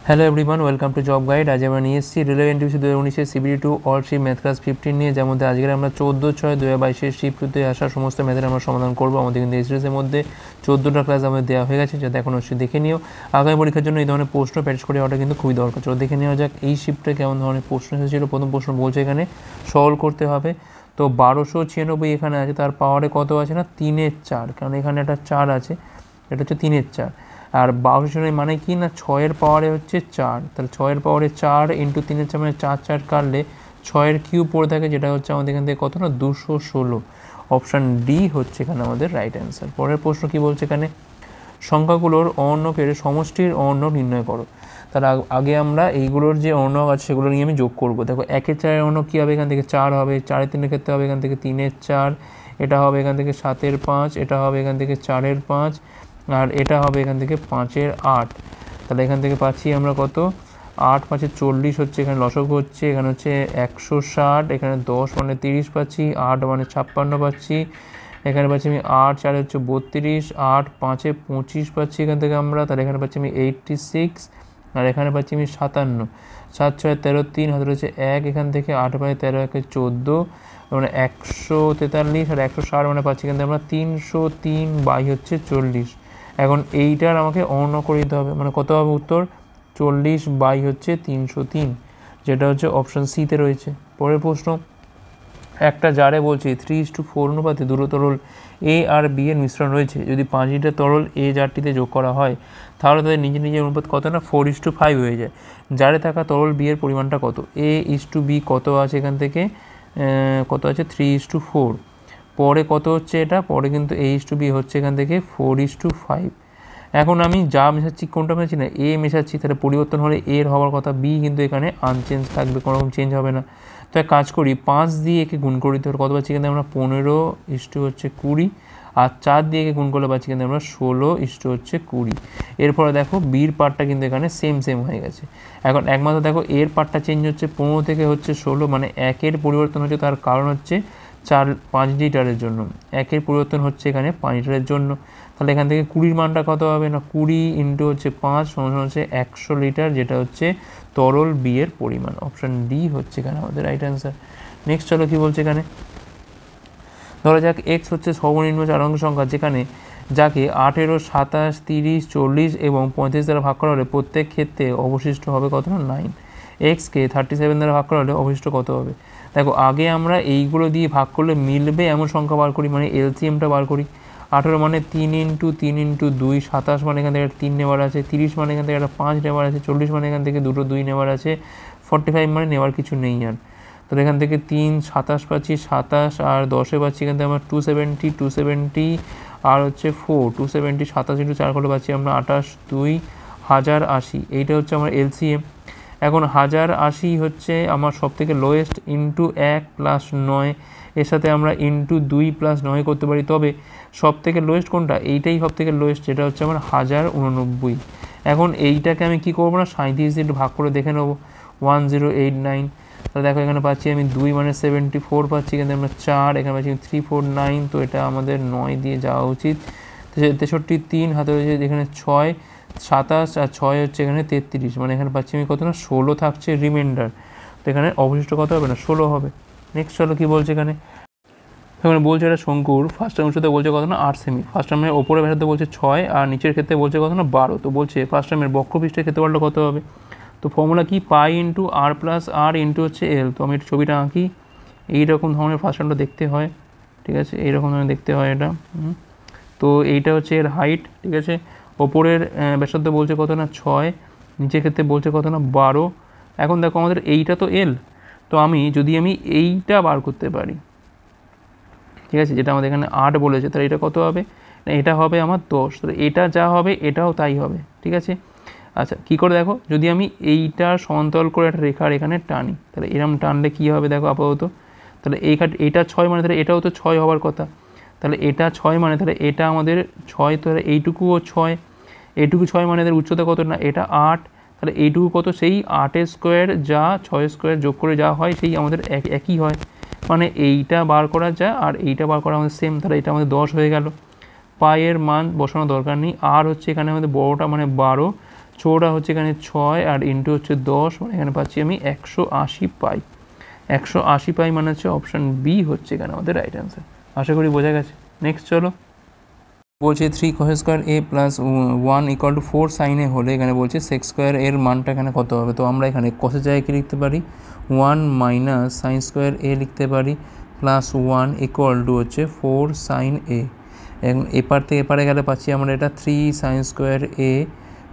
Hello everyone, welcome to job guide. আজ আমরা নিয়ে এসেছি railway NTPC 2019 CBD 2 all shift math class 15 নিয়ে, যার মধ্যে আজকে আমরা 14/6/2022 শিপ টুতে আসা সমস্ত ম্যাথের আমরা সমাধান করবো। আমাদের কিন্তু এই সিরিজের মধ্যে 14টা ক্লাস আমাদের দেওয়া হয়ে গেছে, যাতে এখন অবশ্যই দেখে নিও। আগামী পরীক্ষার জন্য এই ধরনের প্রশ্ন প্র্যাকটিস করে ওটা কিন্তু খুবই দরকার। চলো দেখে নেওয়া যাক এই শিপটা কেমন ধরনের প্রশ্ন এসেছিল। প্রথম প্রশ্ন বলছে এখানে সলভ করতে হবে। তো 1296 এখানে আছে, তার পাওয়ারে কত আছে না 3-এর 4, কারণ এখানে একটা 4 আছে, এটা হচ্ছে 3-এর 4। আর 1200 মানে কি না 6-এর পাওয়ারে হচ্ছে 4, তাহলে 6-এর পাওয়ারে 4 ইন্টু 3-এর 4 মানে 4 কাটলে 6-এর কিউব পড়ে থাকে, যেটা হচ্ছে আমাদের এখান থেকে কত না 216। অপশান ডি হচ্ছে এখানে আমাদের রাইট অ্যান্সার। পরের প্রশ্ন কি বলছে এখানে, সংখ্যাগুলোর অর্ণকের সমষ্টির অর্ণক নির্ণয় করো। তার আগে আমরা এইগুলোর যে অর্ণক আছে সেগুলো নিয়ে আমি যোগ করবো। দেখো 1-এর 4-এর অর্ণক কী হবে, এখান থেকে 4 হবে, 4-এর 3-এর ক্ষেত্রে হবে এখান থেকে 3-এর 4, এটা হবে এখান থেকে 7-এর 5, এটা হবে এখান থেকে 4-এর 5, আর এটা হবে এখান থেকে 5-এর 8। তাহলে এখান থেকে পাচ্ছি আমরা কত, 8-5-এ 40 হচ্ছে, এখানে লসগু হচ্ছে, এখানে হচ্ছে 160, এখানে 10 মানে 30 পাচ্ছি, 8 মানে 56 পাচ্ছি, এখানে পাচ্ছি আমি 8-4 হচ্ছে 32, 8-5-এ 25 পাচ্ছি এখান থেকে আমরা, তাহলে এখানে পাচ্ছি আমি 86, আর এখানে পাচ্ছি আমি 57, 7-6 13, 3 হাতে রয়েছে 1, এখান থেকে 8-13 14 মানে 143, আর 160 মানে পাচ্ছি এখান থেকে আমরা 303 হচ্ছে 40। এখন এইটার আমাকে অর্ণ করে দিতে হবে, মানে কত হবে উত্তর 40 হচ্ছে 303, যেটা হচ্ছে অপশান সিতে রয়েছে। পরের প্রশ্ন, একটা জারে বলছি 3:4 অনুপাতে দুটো তরল এ আর বি এর মিশ্রণ রয়েছে। যদি 5 লিটার তরল এ জারটিতে যোগ করা হয়, তাহলে তাদের নিজের অনুপাত কত না 4:5 হয়ে যায়। জারে থাকা তরল বি এর পরিমাণটা কত? A:B কত আছে এখান থেকে, কত আছে 3:4। পরে কত হচ্ছে এটা, পরে কিন্তু A:B হচ্ছে এখান থেকে 4:5। এখন আমি যা মেশাচ্ছি, কোনটা মেশাচ্ছি না এ মেশাচ্ছি, তাহলে পরিবর্তন হলে এর হওয়ার কথা বি, কিন্তু এখানে আনচেঞ্জ থাকবে, কোনো রকম চেঞ্জ হবে না। তো এক কাজ করি, 5 দিয়ে একে গুণ করে দিতে হবে, কত পাচ্ছি কিন্তু আমরা 15 হচ্ছে 20, আর 4 দিয়ে একে গুণ করলে পাচ্ছি কিন্তু আমরা 16 হচ্ছে 20। এরপরে দেখো বির পার্টটা কিন্তু এখানে সেম হয়ে গেছে। এখন একমাত্র দেখো এর পার্টটা চেঞ্জ হচ্ছে, 15 থেকে হচ্ছে 16, মানে 1-এর পরিবর্তন হচ্ছে, তার কারণ হচ্ছে 5 লিটারের জন্য, 1-এর পরিবর্তন হচ্ছে এখানে 5 লিটারের জন্য। তাহলে এখান থেকে 20-র মানটা কত হবে না 20 ইন্টু হচ্ছে 5 সমান হচ্ছে 100 লিটার, যেটা হচ্ছে তরল বি এর পরিমাণ। অপশান ডি হচ্ছে এখানে আমাদের রাইট অ্যান্সার। নেক্সট চলো কি বলছে এখানে, ধরা যাক এক্স হচ্ছে সর্বনিম্ন 4 অঙ্ক সংখ্যা, যাকে 18, 27, 30, 40 এবং 35 দ্বারা ভাগ করা হলে প্রত্যেক ক্ষেত্রে অবশিষ্ট হবে কত না 9। এক্সকে 37 দ্বারা ভাগ করা হলে অবশিষ্ট কত হবে? দেখো আগে আমরা এইগুলো দিয়ে ভাগ করলে মিলবে এমন সংখ্যা বার করি, মানে এলসিএমটা বার করি। 18 মানে 3 ইন্টু 3 ইন্টু 2, 27 মানে এখান থেকে 3 নেওয়ার আছে, 30 মানে এখান থেকে একটা 5 নেওয়ার আছে, 40 মানে এখান থেকে দুটো 2 নেওয়ার আছে, 45 মানে নেওয়ার কিছু নেই আর। তাহলে এখান থেকে 3, 27 পাচ্ছি, 27 আর 10-এ পাচ্ছি এখান থেকে আমরা 270 আর হচ্ছে 4, 270, 27 ইন্টু 4 করলে পাচ্ছি আমরা 28, 2 1080। এইটা হচ্ছে আমার এলসিএম। এখন 1080 হচ্ছে আমার সব থেকে লোয়েস্ট, ইন্টু 1 প্লাস 9, এর সাথে আমরা ইন্টু 2 প্লাস 9 করতে পারি, তবে সব থেকে লোয়েস্ট কোনটা, এইটাই সব থেকে লোয়েস্ট, যেটা হচ্ছে আমার 1089। এখন এইটাকে আমি কি করবো না 37 দিয়ে ভাগ করে দেখে নেবো, 1089। তাহলে দেখো এখানে পাচ্ছি আমি 2 মানে 74 পাচ্ছি, এখানে আমরা 4, এখানে পাচ্ছি 349, তো এটা আমাদের 9 দিয়ে যাওয়া উচিত। 63, 3 হাতে রয়েছে এখানে 6, 27 আর 6 হচ্ছে এখানে 33, মানে এখানে পাচ্ছি আমি কত না 16 থাকছে রিমাইন্ডার, তো এখানে অবশিষ্ট কত হবে না 16 হবে। নেক্সট চলো কি বলছে এখানে বলছে এটা শঙ্কুর ফার্স্ট টার্মের সাথে বলছে কত না 8 সেমি। ফার্স্ট টার্মের ওপরের ব্যাসার্ধ বলছে 6, আর নিচের ক্ষেত্রে বলছে কত না 12। তো বলছে ফার্স্ট টার্মের বক্ষপৃষ্ঠের ক্ষেত্রফলটা কত হবে? তো ফর্মুলা কি, পাই ইন্টু আর প্লাস আর ইন্টু হচ্ছে এল। তো আমি একটু ছবিটা আঁকি, এইরকম ধরনের ফার্স্ট টার্মটা দেখতে হয়, ঠিক আছে, এইরকম ধরনের দেখতে হয় এটা। তো এইটা হচ্ছে এর হাইট, ঠিক আছে, ওপরের ব্যাসার্ধ বলছে কত না 6, নিচের ক্ষেত্রে বলছে কত না 12। এখন দেখো আমাদের এইটা তো এল, তো যদি আমি এইটা বার করতে পারি, ঠিক আছে, যেটা আমাদের এখানে 8 বলেছে, তাহলে এটা কত হবে না এটা হবে আমার 10, তাহলে এটা যা হবে এটাও তাই হবে, ঠিক আছে। আচ্ছা কী করে দেখো, যদি আমি এইটার সমান্তরাল করে একটা রেখার এখানে টানি, তাহলে এরকম টানলে কী হবে দেখো আপাতত, তাহলে এইটা 6 মানে তাহলে এটাও তো 6 হওয়ার কথা, তাহলে এটা 6 মানে তাহলে এটা আমাদের 6, তাহলে এইটুকুও 6, এইটুকু 6 মানে এদের উচ্চতা কত না এটা 8, তাহলে এইটুকু কত সেই 8 স্কোয়ার যা 6 স্কোয়ার যোগ করে যা হয় সেই আমাদের একই হয়, মানে এইটা বার করা যায় আর এইটা বার করা আমাদের সেম, তাহলে এটা আমাদের 10 হয়ে গেল। পায়ের মান বসানোর দরকার নেই, আর হচ্ছে এখানে আমাদের বড়টা মানে 12, ছোটা হচ্ছে এখানে 6 আর ইন্টু হচ্ছে 10, মানে এখানে পাচ্ছি আমি 180 পাই। 180 পাই মানে হচ্ছে অপশান বি হচ্ছে এখানে আমাদের রাইট অ্যান্সার। আশা করি বোঝা গেছে। নেক্সট চলো, বলছে 3 cos square A plus 1 equal to 4 sine A হলে এখানে বলছে সেক স্কোয়ার এর মানটা এখানে কত হবে। তো আমরা এখানে কসের জায়গায় কী লিখতে পারি, 1 মাইনাস সাইন স্কোয়ার এ লিখতে পারি প্লাস 1 ইকুয়াল টু হচ্ছে 4 সাইন এ। এবং এপার থেকে এপারে গেলে পাচ্ছি আমরা এটা 3 sine square A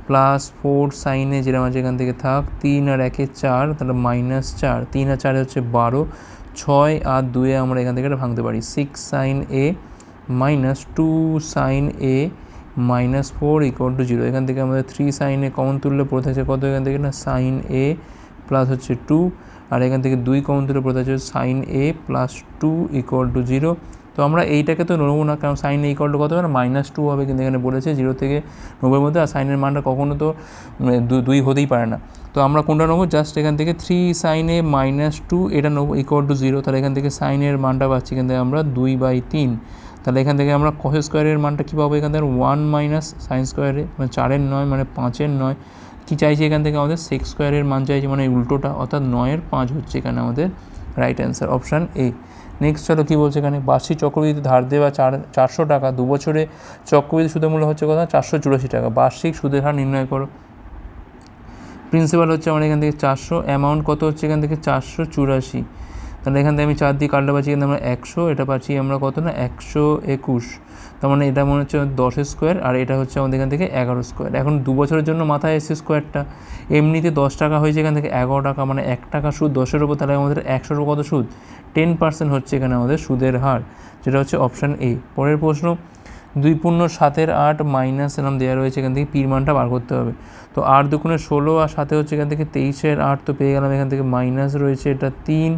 plus 4 sine এ, যেটা আমার এখান থেকে থাক 3 আর 1 4, তাহলে -4, 3 আর 4 হচ্ছে 12, 6 আর 2 আমরা এখান থেকে এটা ভাঙতে পারি 6 sine A minus 2 sine A minus 4 equal to 0। এখান থেকে আমাদের 3 সাইন এ কমন তুললে পড়ে থাকছে কত, এখান থেকে না সাইন এ প্লাস হচ্ছে 2, আর এখান থেকে 2 কমন তুললে পড়ে থাকছে sine A plus 2 equal to 0। তো আমরা এইটাকে তো নেবো না, কারণ সাইন এ ইকুয়াল টু কত হবে না -2 হবে, কিন্তু এখানে বলেছে 0 থেকে 90 মধ্যে, আর সাইনের মানটা কখনো তো 2 হতেই পারে না। তো আমরা কোনটা নেবো, জাস্ট এখান থেকে 3 সাইন এ -2 এটা নেবো ইকুয়াল টু 0। তাহলে এখান থেকে সাইনের মানটা পাচ্ছি এখান থেকে আমরা 2/3। তাহলে এখান থেকে আমরা কস স্কোয়ারের মানটা কী পাবো, এখান থেকে 1 মাইনাস সাইন স্কোয়ারে, মানে 4-এর 9 মানে 5-এর 9। কী চাইছি এখান থেকে আমাদের সেক স্কোয়ারের মান চাইছি, মানে উল্টোটা, অর্থাৎ 9-এর 5 হচ্ছে এখানে আমাদের right answer, option A. Next চলো কী বলছে এখানে, বার্ষিক চক্রবৃদ্ধি ধার দেওয়া 400 টাকা, 2 বছরে চক্রবৃদ্ধি সুদের মূল্য হচ্ছে কত, 484 টাকা। বার্ষিক সুদের হার নির্ণয় করো। প্রিন্সিপাল হচ্ছে আমার এখান থেকে 400, অ্যামাউন্ট কত হচ্ছে এখান থেকে 484। তাহলে এখান থেকে আমি 4 দিয়ে কাটলে পাচ্ছি কিন্তু আমরা 100, এটা পাচ্ছি আমরা কত না 121। তার মানে এটা মনে হচ্ছে 10 স্কোয়ার, আর এটা হচ্ছে আমাদের এখান থেকে 11 স্কোয়ার। এখন 2 বছরের জন্য মাথায় এসছে স্কোয়ারটা, এমনিতে 10 টাকা হয়েছে এখান থেকে 11 টাকা, মানে 1 টাকা সুদ 10-এর ওপর, তাহলে আমাদের 100-এর কত সুদ, 10% হচ্ছে এখানে আমাদের সুদের হার, যেটা হচ্ছে অপশান এ। পরের প্রশ্ন, 2 পূর্ণ 7-এর 8 মাইনাস এরকম দেওয়া রয়েছে, এখান থেকে পির মানটা বার করতে হবে। তো 8 দুগুণে 16 আর 7 হচ্ছে এখান থেকে 23-এর 8, তো পেয়ে গেলাম এখান থেকে মাইনাস রয়েছে এটা 3।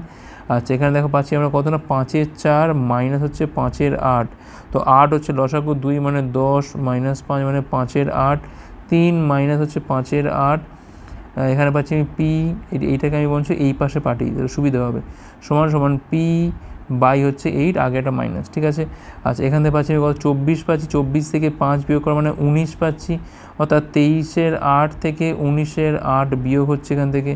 আচ্ছা, এখানে দেখো পাচ্ছি আমরা কত না 5-এর 4 মাইনাস হচ্ছে 5-এর 8। তো 8 হচ্ছে লসাগু 2 মানে 10 মাইনাস 5 মানে 5-এর 8, 3 মাইনাস হচ্ছে 5-এর 8। এখানে পাচ্ছি আমি পি, এইটাকে আমি বলছি এই পাশে পাঠিয়ে দিলে সুবিধা হবে, সমান সমান পি বাই হচ্ছে 8, আগে একটা মাইনাস, ঠিক আছে। আচ্ছা, এখান থেকে পাচ্ছি আমি কত 24 পাচ্ছি, 24 থেকে 5 বিয়োগ করা মানে 19 পাচ্ছি, অর্থাৎ 23-এর 8 থেকে 19-এর 8 বিয়োগ হচ্ছে এখান থেকে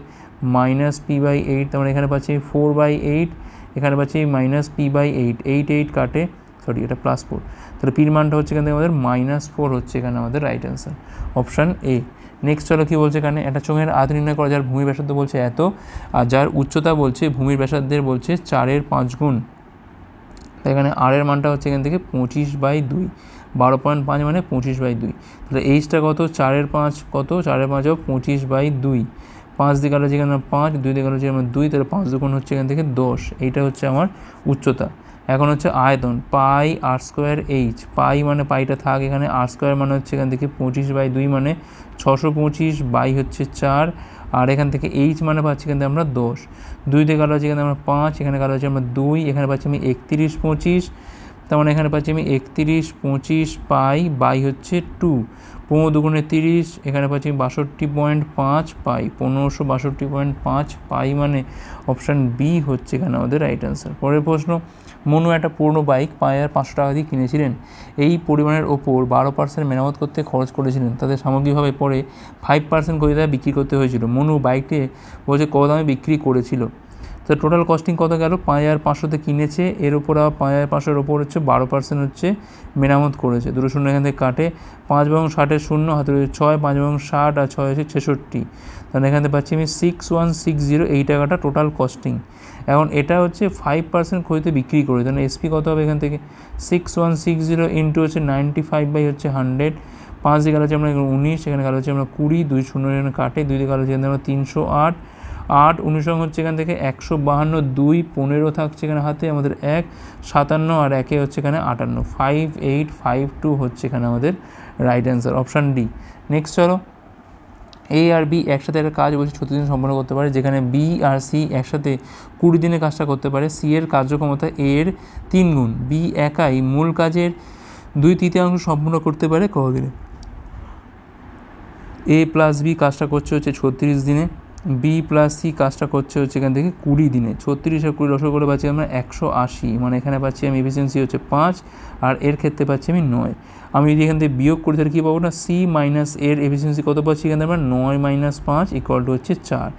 মাইনাস p/8। তার মানে এখানে পাচ্ছি 4/8, এখানে পাচ্ছি মাইনাস p/8, 8 কাটে, সরি এটা +4, তাহলে পির মানটা হচ্ছে এখান থেকে আমাদের -4 হচ্ছে এখানে আমাদের right answer, option A. Next চলো কী বলছে এখানে, একটা চোঙের আয়তন নির্ণয় করা, যার ভূমির ব্যাসার্ধ বলছে এত, আর যার উচ্চতা বলছে ভূমির ব্যাসার্ধের বলছে 4-এর 5 গুণ। এখানে আর-এর মানটা হচ্ছে এখান থেকে 25/2, 12.5 মানে 25/2। তাহলে এইচটা কত, 4-এর 5 কত, 4-এর 5 25/2, 5 দিয়ে গেল যেখানে 5, 2 দিয়ে গেল যেখানে 2, তাহলে 5 দুগুণ হচ্ছে এখান থেকে 10। এইটা হচ্ছে আমার উচ্চতা। এখন হচ্ছে আয়তন, পাই আর স্কোয়ার এইচ, পাই মানে পাইটা থাক এখানে, আর স্কোয়ার মানে হচ্ছে এখান থেকে 25/2 মানে 625 বাই হচ্ছে 4, আর এখান থেকে এইচ মানে পাচ্ছি এখান থেকে আমরা 10, 2 দিয়ে গেল হচ্ছে এখানে আমরা 5, এখানে গেল হচ্ছে আমরা 2, এখানে পাচ্ছি আমি 31/25, তার মানে এখানে পাচ্ছি আমি 31/25 পাই বাই হচ্ছে 2, 15 দুগুণে 30, এখানে পাচ্ছি 62.5 পাই, 1562.5 পাই, মানে অপশান বি হচ্ছে এখানে আমাদের রাইট অ্যান্সার। পরের প্রশ্ন, মনু একটা পুরনো বাইক 5,500 টাকা দিয়ে কিনেছিলেন, এই পরিমাণের ওপর 12% মেরামত করতে খরচ করেছিলেন, তাদের সামগ্রিকভাবে পরে 5% করে তারা বিক্রি করতে হয়েছিল। মনু বাইকটি বলছে কত দামে বিক্রি করেছিল। তো টোটাল কস্টিং কত গেল, 5,500তে কিনেছে, এর ওপর আবার 5,500-এর ওপর হচ্ছে 12% হচ্ছে মেরামত করেছে। দুটো শূন্য এখান থেকে কাটে, 5 এবং 60-এর শূন্য, হাতে রয়েছে 6, 5 এবং 60 আর 6 হচ্ছে 66, তাহলে এখান থেকে পাচ্ছি আমি 6160, এই টাকাটা টোটাল কস্টিং। এখন এটা হচ্ছে 5% ক্ষতিতে বিক্রি করে, তাহলে এসপি কত হবে এখান থেকে 6160 ইন্টু হচ্ছে 95/100, 5 দিয়ে গেল হচ্ছে আমরা 19, এখানে গেল হচ্ছে আমরা 20, 2 শূন্য এখানে কাটে, 2 দিয়ে গেল হচ্ছে আমরা 308, 8 19 হচ্ছে এখান থেকে 152, 2 15 থাকছে এখানে হাতে আমাদের 1 57, আর 1 হচ্ছে এখানে 58, 5852 হচ্ছে এখানে আমাদের right answer, option D. Next চলো, এ আর বি একসাথে একটা কাজ বলছে 36 দিন সম্পন্ন করতে পারে, যেখানে বি আর সি একসাথে 20 দিনে কাজটা করতে পারে। সি এর কার্যক্ষমতা এ এর 3 গুণ, বি একাই মূল কাজের 2/3 সম্পূর্ণ করতে পারে কতদিনে। এ প্লাস বি কাজটা করছে হচ্ছে 36 দিনে, বি প্লাস সি কাজটা করছে হচ্ছে এখান থেকে 20 দিনে। 36 আর 20 লসগু করে পাচ্ছি আমরা 180, মানে এখানে পাচ্ছি আমি এফিসিয়েন্সি হচ্ছে 5, আর এর ক্ষেত্রে পাচ্ছি আমি 9। আমি যদি এখান থেকে বিয়োগ করি তাহলে কী পাবো না, সি মাইনাস এর এফিসিয়েন্সি কত পাচ্ছি এখানে আমরা 9 - 5 = হচ্ছে 4।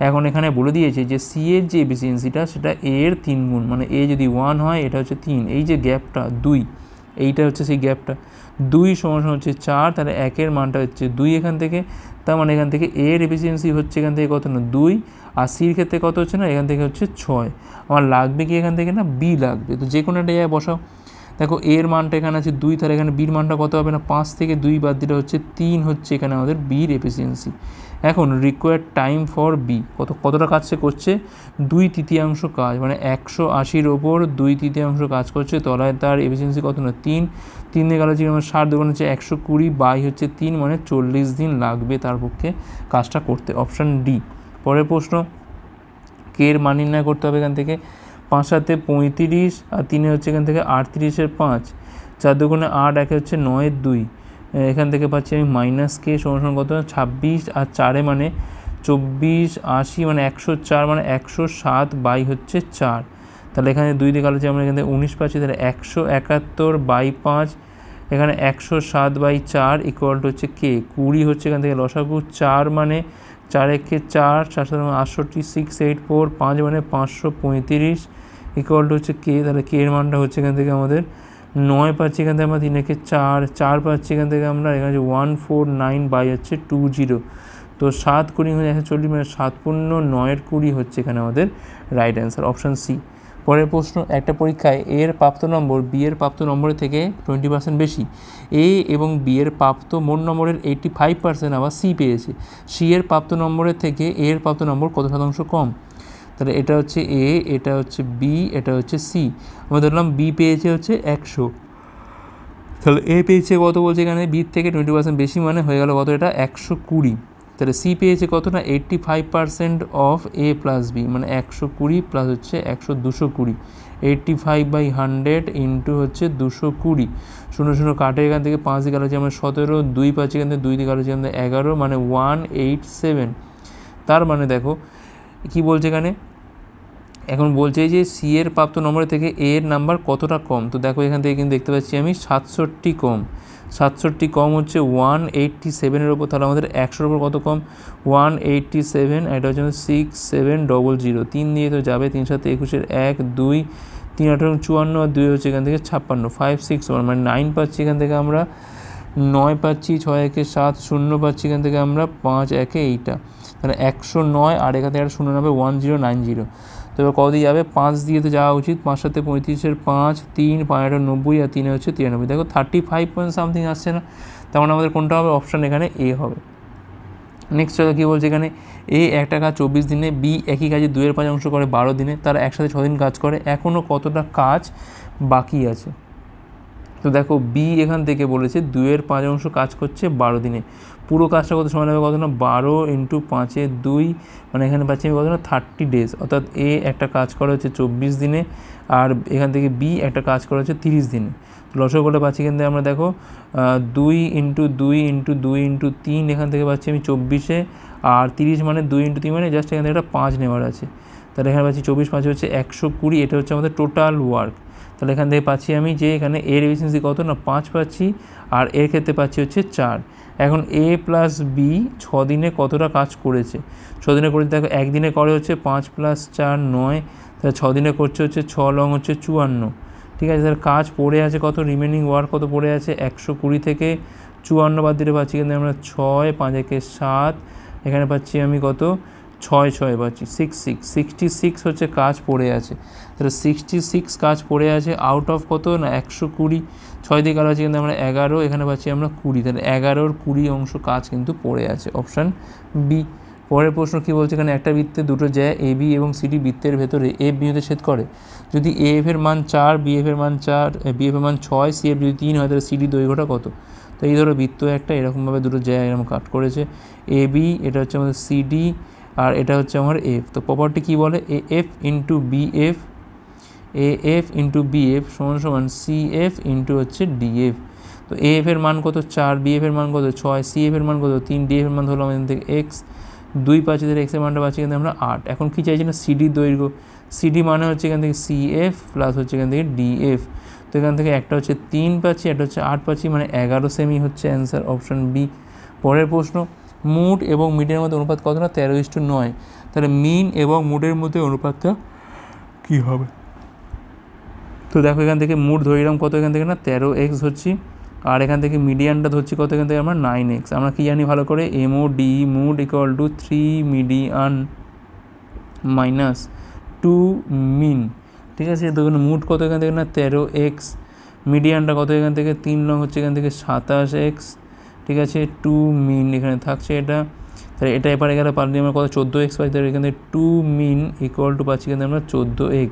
এখন এখানে বলে দিয়েছে যে সি এর যে এফিসিয়েন্সিটা সেটা এর 3 গুণ, মানে এ যদি 1 হয় এটা হচ্ছে 3, এই যে গ্যাপটা 2, এইটা হচ্ছে সেই গ্যাপটা 2 = হচ্ছে 4, তাহলে 1-এর মানটা হচ্ছে 2 এখান থেকে, তার মানে এখান থেকে এর এফিসিয়েন্সি হচ্ছে এখান থেকে কত না 2, আর সির ক্ষেত্রে কত হচ্ছে না এখান থেকে হচ্ছে 6। আমার লাগবে কি এখান থেকে না বি লাগবে, তো যে কোনো একটা জায়গায় বসাও। দেখো এর মানটা এখানে আছে 2, তাহলে এখানে বির মানটা কত হবে না 5 থেকে 2 বাদ দিলে হচ্ছে 3 হচ্ছে এখানে আমাদের বির এফিসিয়েন্সি। এখন রিকোয়ার্ড টাইম ফর বি কতটা কাজ সে করছে, 2/3 কাজ, মানে 180-র ওপর 2/3 কাজ করছে, তলায় তার এফিসিয়েন্সি কত না 3 দিয়ে গেল আমার 60 দোকান হচ্ছে 120 বাই হচ্ছে 3, মানে 40 দিন লাগবে তার পক্ষে কাজটা করতে, অপশান ডি। পরের প্রশ্ন, কে এর মান নির্ণয় করতে হবে এখান থেকে, 5 × 7 = 35, আর 3 হচ্ছে এখান থেকে 38-এর 5, 4 × 2 = 8, 1 হচ্ছে 9-এর 2, এখান থেকে পাচ্ছি আমি মাইনাস কে সমান কত 26, আর 4 মানে 24, 80 মানে 104, মানে 107 বাই হচ্ছে 4, তাহলে এখানে 2 দিয়ে গেলে আমরা এখান থেকে 19 পাচ্ছি, তাহলে 171 বাই 5, এখানে 107/4 = হচ্ছে কে 20 হচ্ছে এখান থেকে লসাগু, 4 মানে 4 × 4 4 × 68 684, 5 মানে 535 = হচ্ছে কে, তাহলে কে এর মানটা হচ্ছে এখান থেকে আমাদের 9 পাচ্ছি, এখান থেকে আমরা 3 × 4 4 পাচ্ছি, এখান থেকে আমরা এখানে 149 বাই হচ্ছে 20, তো 7 × 20 = 140, মানে 7×9 = 20 হচ্ছে এখানে আমাদের রাইট অ্যান্সার, অপশান সি। পরের প্রশ্ন, একটা পরীক্ষায় এ এর প্রাপ্ত নম্বর বি এর প্রাপ্ত নম্বরের থেকে 20% বেশি, এ এবং বি এর প্রাপ্ত মোট নম্বরের 85% আবার সি পেয়েছে, সি এর প্রাপ্ত নম্বরের থেকে এ এর প্রাপ্ত নম্বর কত শতাংশ কম, তাহলে এটা হচ্ছে এ, এটা হচ্ছে বি, এটা হচ্ছে সি। আমরা ধরলাম বি পেয়েছে হচ্ছে 100, তাহলে এ পেয়েছে কত বলছে এখানে বির থেকে 20% বেশি, মানে হয়ে গেল কত এটা 120, তাহলে সি পেয়েছে কত না 85% অফ এ প্লাস বি, মানে 120 প্লাস হচ্ছে 220, 85/100 ইন্টু হচ্ছে 220, 0 কাটে এখান থেকে 5 দিয়ে গেল হচ্ছে আমরা 17, 2 পাচ্ছি এখান থেকে 2 দিয়ে গেল হচ্ছে আমাদের 11, মানে 187, তার মানে দেখো কি বলছে এখানে, এখন বলছে যে সি এর প্রাপ্ত নম্বরের থেকে এ এর নাম্বার কতটা কম, তো দেখো এখান থেকে কিন্তু দেখতে পাচ্ছি আমি 67 কম, 67 কম হচ্ছে 187-এর ওপর, তাহলে আমাদের 100-এর ওপর কত কম 187, এটা হচ্ছে 6700, 3 দিয়ে তো যাবে, 3 × 7 = 21, 1 2 3 8 54, আর 2 হচ্ছে এখান থেকে 56, 5 6 1, মানে 9 পাচ্ছি এখান থেকে আমরা, 9 পাচ্ছি, 6 × 1 = 7, 0 পাচ্ছি এখান থেকে আমরা, 5 × 1 = এইটা, তাহলে 109, আর এখান থেকে 0 নেবে 1090, তো এবার কত দিয়ে যাবে 5 দিয়ে তো যাওয়া উচিত, 5 × 7 = 35, 5 3 5 × 90, আর 3 হচ্ছে 93, দেখো 35 পয়েন্ট সামথিং আসছে না, তার মানে আমাদের কোনটা হবে, অপশান এখানে এ হবে। নেক্সট চলো কী বলছে এখানে, এ একটা কাজ 24 দিনে, বি একই কাজে 2/5 করে 12 দিনে, তারা একসাথে 6 দিন কাজ করে, এখনও কতটা কাজ বাকি আছে, তো দেখো বি এখান থেকে বলেছে 2/5 কাজ করছে 12 দিনে, পুরো কাজটা কত সময় লাগবে কত না 12 × 5 = 2, মানে এখানে পাচ্ছি আমি কত না 30 ডেজ, অর্থাৎ এ একটা কাজ করা হচ্ছে 24 দিনে, আর এখান থেকে বি একটা কাজ করা হচ্ছে 30 দিনে, লসগোটা পাচ্ছি এখান থেকে আমরা দেখো 2 × 2 × 2 × 3, এখান থেকে পাচ্ছি আমি 24, আর 30 মানে 2 × 3, মানে জাস্ট এখান থেকে একটা 5 নেওয়ার আছে, তাহলে এখানে পাচ্ছি 24 5 হচ্ছে 120, এটা হচ্ছে আমাদের টোটাল ওয়ার্ক, তাহলে এখান থেকে পাচ্ছি আমি যে এখানে এর এফিসিয়েন্সি কত না 5 পাচ্ছি, আর এর ক্ষেত্রে পাচ্ছি হচ্ছে 4। এখন এ প্লাস বি 6 দিনে কতটা কাজ করেছে, 6 দিনে করেছে দেখো, একদিনে করে হচ্ছে 5 + 4 9, তাহলে 6 দিনে করছে হচ্ছে 6 লং হচ্ছে 54, ঠিক আছে, তাহলে কাজ পড়ে আছে কত, রিমেনিং ওয়ার্ক কত পড়ে আছে 120 থেকে 54 বাদ দিলে পাচ্ছি কিন্তু আমরা 6 5 × 1 = 7, এখানে পাচ্ছি আমি কত 6 6 পাচ্ছি 66 হচ্ছে কাজ পড়ে আছে, তাহলে 66 কাজ পড়ে আছে আউট অফ কত না 120, 6 দিয়ে গেল আছে কিন্তু আমরা 11, এখানে পাচ্ছি আমরা 20, তাহলে 11-র 20 কাজ কিন্তু পড়ে আছে, অপশান বি। পরের প্রশ্ন কী বলছে এখানে, একটা বৃত্তে দুটো জ্যা এ বি এবং সিডি বৃত্তের ভেতরে এফ বিন্দুতে ছেদ করে, যদি এ এফের মান 4, বি এফের মান 4, বি এফের মান 6, সি এফ যদি 3 হয়, তাহলে সিডি দৈর্ঘ্যটা কত, তো এই ধরো বৃত্ত একটা এরকমভাবে দুটো জ্যা এরকম কাট করেছে, এ বি এটা হচ্ছে আমাদের সিডি, আর এটা হচ্ছে আমার এফ, তো প্রপার্টি কী বলে, A F into B F, A F into B F সমান সি এফ ইন্টু হচ্ছে ডিএফ, তো এ এফের মান কত 4, বি এফের মান কত 6, সি এফের মান কত 3, ডি এফের মান ধরলাম এখান থেকে এক্স, 2 পাচ্ছি, তাহলে এক্সের মানটা পাচ্ছি কিন্তু আমরা 8, এখন কী চাইছি না সিডির দৈর্ঘ্য, সিডি মানে হচ্ছে এখান থেকে সি এফ প্লাস হচ্ছে এখান থেকে ডিএফ, তো এখান থেকে একটা হচ্ছে 3 পাচ্ছি, একটা হচ্ছে 8 পাচ্ছি, মানে 11 সেমি হচ্ছে অ্যান্সার, অপশান বি। পরের প্রশ্ন, মুড এবং মিডের মধ্যে অনুপাত কত না? 13:9। তাহলে মিন এবং মুডের মধ্যে অনুপাতটা কী হবে? তো দেখো এখান থেকে মুড ধরিলাম কত, এখান থেকে না 13x ধরছি, আর এখান থেকে মিডিয়ানটা ধরছি কত, এখান থেকে আমরা 9x। আমরা কী জানি ভালো করে, MOD mode equal to 3 median minus 2 mean. ঠিক আছে, তো এখানে মুড কত এখান থেকে না 13x, মিডিয়ানটা কত এখান থেকে 3 নং হচ্ছে এখান থেকে 27x। ঠিক আছে, 2 মিন এখানে থাকছে এটা, তাহলে এটা এপারে গেলে পারলে আমরা কত 14x পাচ্ছি, তাহলে এখান থেকে 2 মিন ইকুয়াল টু পাচ্ছি এখান থেকে আমরা 14x।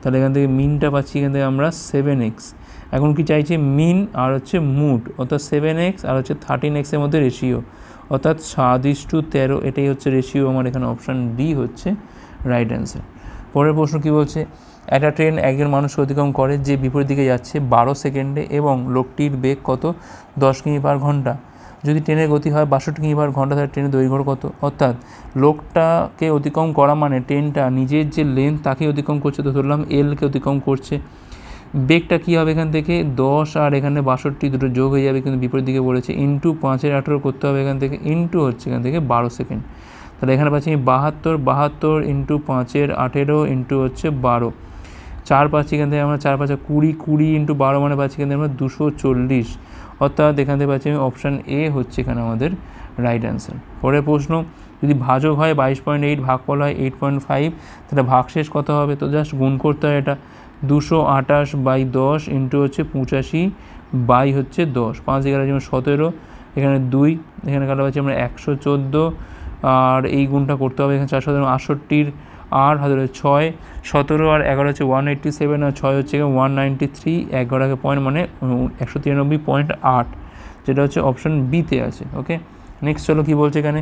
তাহলে এখান থেকে মিনটা পাচ্ছি এখান থেকে আমরা 7x। এখন কি চাইছে? মিন আর হচ্ছে মুড, অর্থাৎ 7x আর হচ্ছে 13x এর মধ্যে রেশিও, অর্থাৎ 7:13, এটাই হচ্ছে রেশিও আমার এখানে, অপশান ডি হচ্ছে রাইট অ্যান্সার। পরের প্রশ্ন কী বলছে, একটা ট্রেন একজন মানুষকে অতিক্রম করে যে বিপরীত দিকে যাচ্ছে 12 সেকেন্ডে এবং লোকটির বেগ কত? 10 কিমি/ঘন্টা। যদি ট্রেনের গতি হয় 62 কিমি/ঘন্টা, তাহলে ট্রেনের দৈর্ঘ্য কত? অর্থাৎ লোকটাকে অতিক্রম করা মানে ট্রেনটা নিজের যে লেন্থ তাকে অতিক্রম করছে, তো ধরলাম এলকে অতিক্রম করছে। বেগটা কী হবে এখান থেকে? 10 আর এখানে 62 দুটো যোগ হয়ে যাবে, কিন্তু বিপরীত দিকে বলেছে, ইন্টু 5/18 করতে হবে এখান থেকে, ইন্টু হচ্ছে এখান থেকে 12 সেকেন্ড। তাহলে এখানে পাচ্ছি আমি 72 ইন্টু 5/18 ইন্টু হচ্ছে 12, 4 পাচ্ছি এখান থেকে আমরা, 4 5 20, 20 ইন্টু 12 মানে পাচ্ছি এখান থেকে আমরা 240, অর্থাৎ এখান থেকে পাচ্ছি আমি অপশান এ হচ্ছে এখানে আমাদের রাইট অ্যান্সার। পরের প্রশ্ন, যদি ভাজক হয় 22.8, ভাগফল হয় 8.5, তাহলে ভাগশেষ কত হবে? তো জাস্ট গুণ করতে হয় এটা, 228/10 ইন্টু হচ্ছে 85 বাই হচ্ছে 10, 5 11 17, এখানে 2, এখানে কাটা পাচ্ছি আমরা 114, আর এই গুণটা করতে হবে এখানে 468 আর হাজার 6, 17 আর 11 হচ্ছে 187, আর 6 হচ্ছে 193, 11 পয়েন্ট মানে 193.8, যেটা হচ্ছে অপশান বিতে আছে। ওকে, নেক্সট চলো কী বলছে এখানে।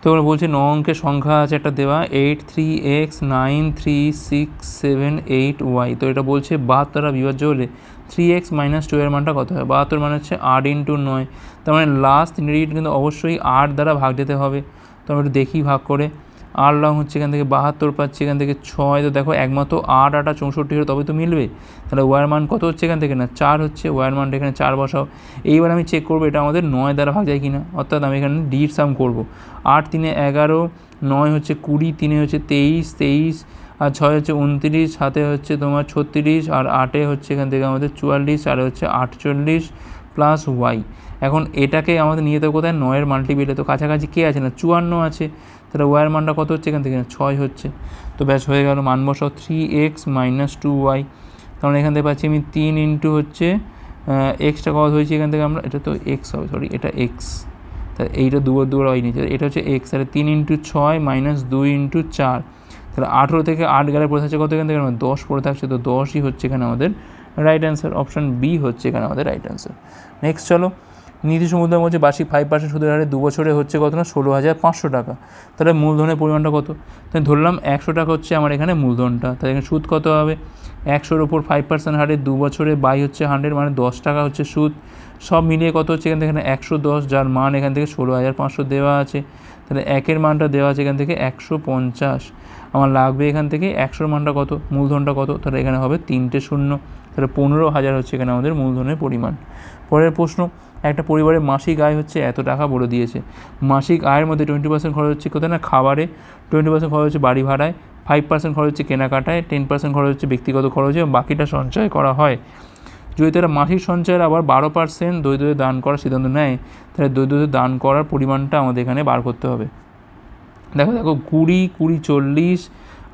তো ওরা বলছে 9 অঙ্কের সংখ্যা আছে একটা দেওয়া, 83x 93678y। তো এটা বলছে 72 দ্বারা বিভাজ্য হলে 3x - 2 এর মানটা কত হয়? 72 মানে হচ্ছে 8 × 9, তার মানে লাস্ট 3 ডিজিট কিন্তু অবশ্যই 8 দ্বারা ভাগ দিতে হবে। তো আমরা একটু দেখি ভাগ করে, 8 লং হচ্ছে এখান থেকে 72 পাচ্ছি এখান থেকে 6, তো দেখো একমাত্র 8 8 64 হলে তবে তো মিলবে। তাহলে ওয়ার মান কত হচ্ছে এখান থেকে না 4 হচ্ছে, ওয়ার মানটা এখানে 4 বসাও। এইবার আমি চেক করবো এটা আমাদের 9 দ্বারা ভাগ যায় কিনা, অর্থাৎ আমি এখানে ডির সাম করবো, 8 3 11, 9 হচ্ছে 20, 3 হচ্ছে 23, আর 6 হচ্ছে 29, 7 হচ্ছে তোমার 36, আর 8 হচ্ছে এখান থেকে আমাদের 44, 4 হচ্ছে 48 প্লাস ওয়াই। এখন এটাকে আমাদের নিয়ে যেতে কোথায়? 9 এর মাল্টিপ্লে, তো কাছাকাছি কে আছে না 54 আছে, তাহলে ওয়ার মানটা কত হচ্ছে এখান থেকে? 6 হচ্ছে। তো ব্যাস হয়ে গেল, মান বসাও 3x - 2y। কারণ এখান থেকে পাচ্ছি আমি 3 ইন্টু হচ্ছে এক্সটা কত হয়েছে এখান থেকে আমরা, এটা তো এক্স হবে, সরি এটা এক্স, তাহলে এইটা 2 ওয়াই নিচে, এটা হচ্ছে এক্স, তাহলে 3 × 6 - 2 × 4, তাহলে 18 থেকে 8 গেলে পড়ে থাকছে কত এখান থেকে? 10 পড়ে থাকছে, তো 10ই হচ্ছে এখানে আমাদের রাইট অ্যান্সার, অপশান বি হচ্ছে এখানে আমাদের রাইট অ্যান্সার। নেক্সট চলো, নীতি সমুদ্রের মধ্যে বার্ষিক 5% সুদের হারে 2 বছরে হচ্ছে কত না 16,500 টাকা। তাহলে মূলধনের পরিমাণটা কত? তাই ধরলাম 100 টাকা হচ্ছে আমার এখানে মূলধনটা, তাহলে এখানে সুদ কত হবে? 100-র ওপর 5% হারে 2 বছরে বাই হচ্ছে 100, মানে 10 টাকা হচ্ছে সুদ। সব মিলিয়ে কত হচ্ছে এখান থেকে? এখানে 110, যার মান এখান থেকে 16,500 দেওয়া আছে। তাহলে 1-এর মানটা দেওয়া আছে এখান থেকে 150, আমার লাগবে এখান থেকে 100-র মানটা কত, মূলধনটা কত? তাহলে এখানে হবে 3টে শূন্য, তাহলে 15,000 হচ্ছে এখানে আমাদের মূলধনের পরিমাণ। পরের প্রশ্ন, একটা পরিবারের মাসিক আয় হচ্ছে এত টাকা বলে দিয়েছে, মাসিক আয়ের মধ্যে 20% খরচ হচ্ছে কোথায় না খাবারে, 20% খরচ হচ্ছে বাড়ি ভাড়ায়, 5% খরচ হচ্ছে কেনাকাটায়, 10% খরচ হচ্ছে ব্যক্তিগত খরচে, এবং বাকিটা সঞ্চয় করা হয়। যদি তারা মাসিক সঞ্চয়ের আবার 12% দরিদ্রদের দান করার সিদ্ধান্ত নেয়, তাহলে দরিদ্রদের দান করার পরিমাণটা আমাদের এখানে বার করতে হবে। দেখো 20, 20, 40,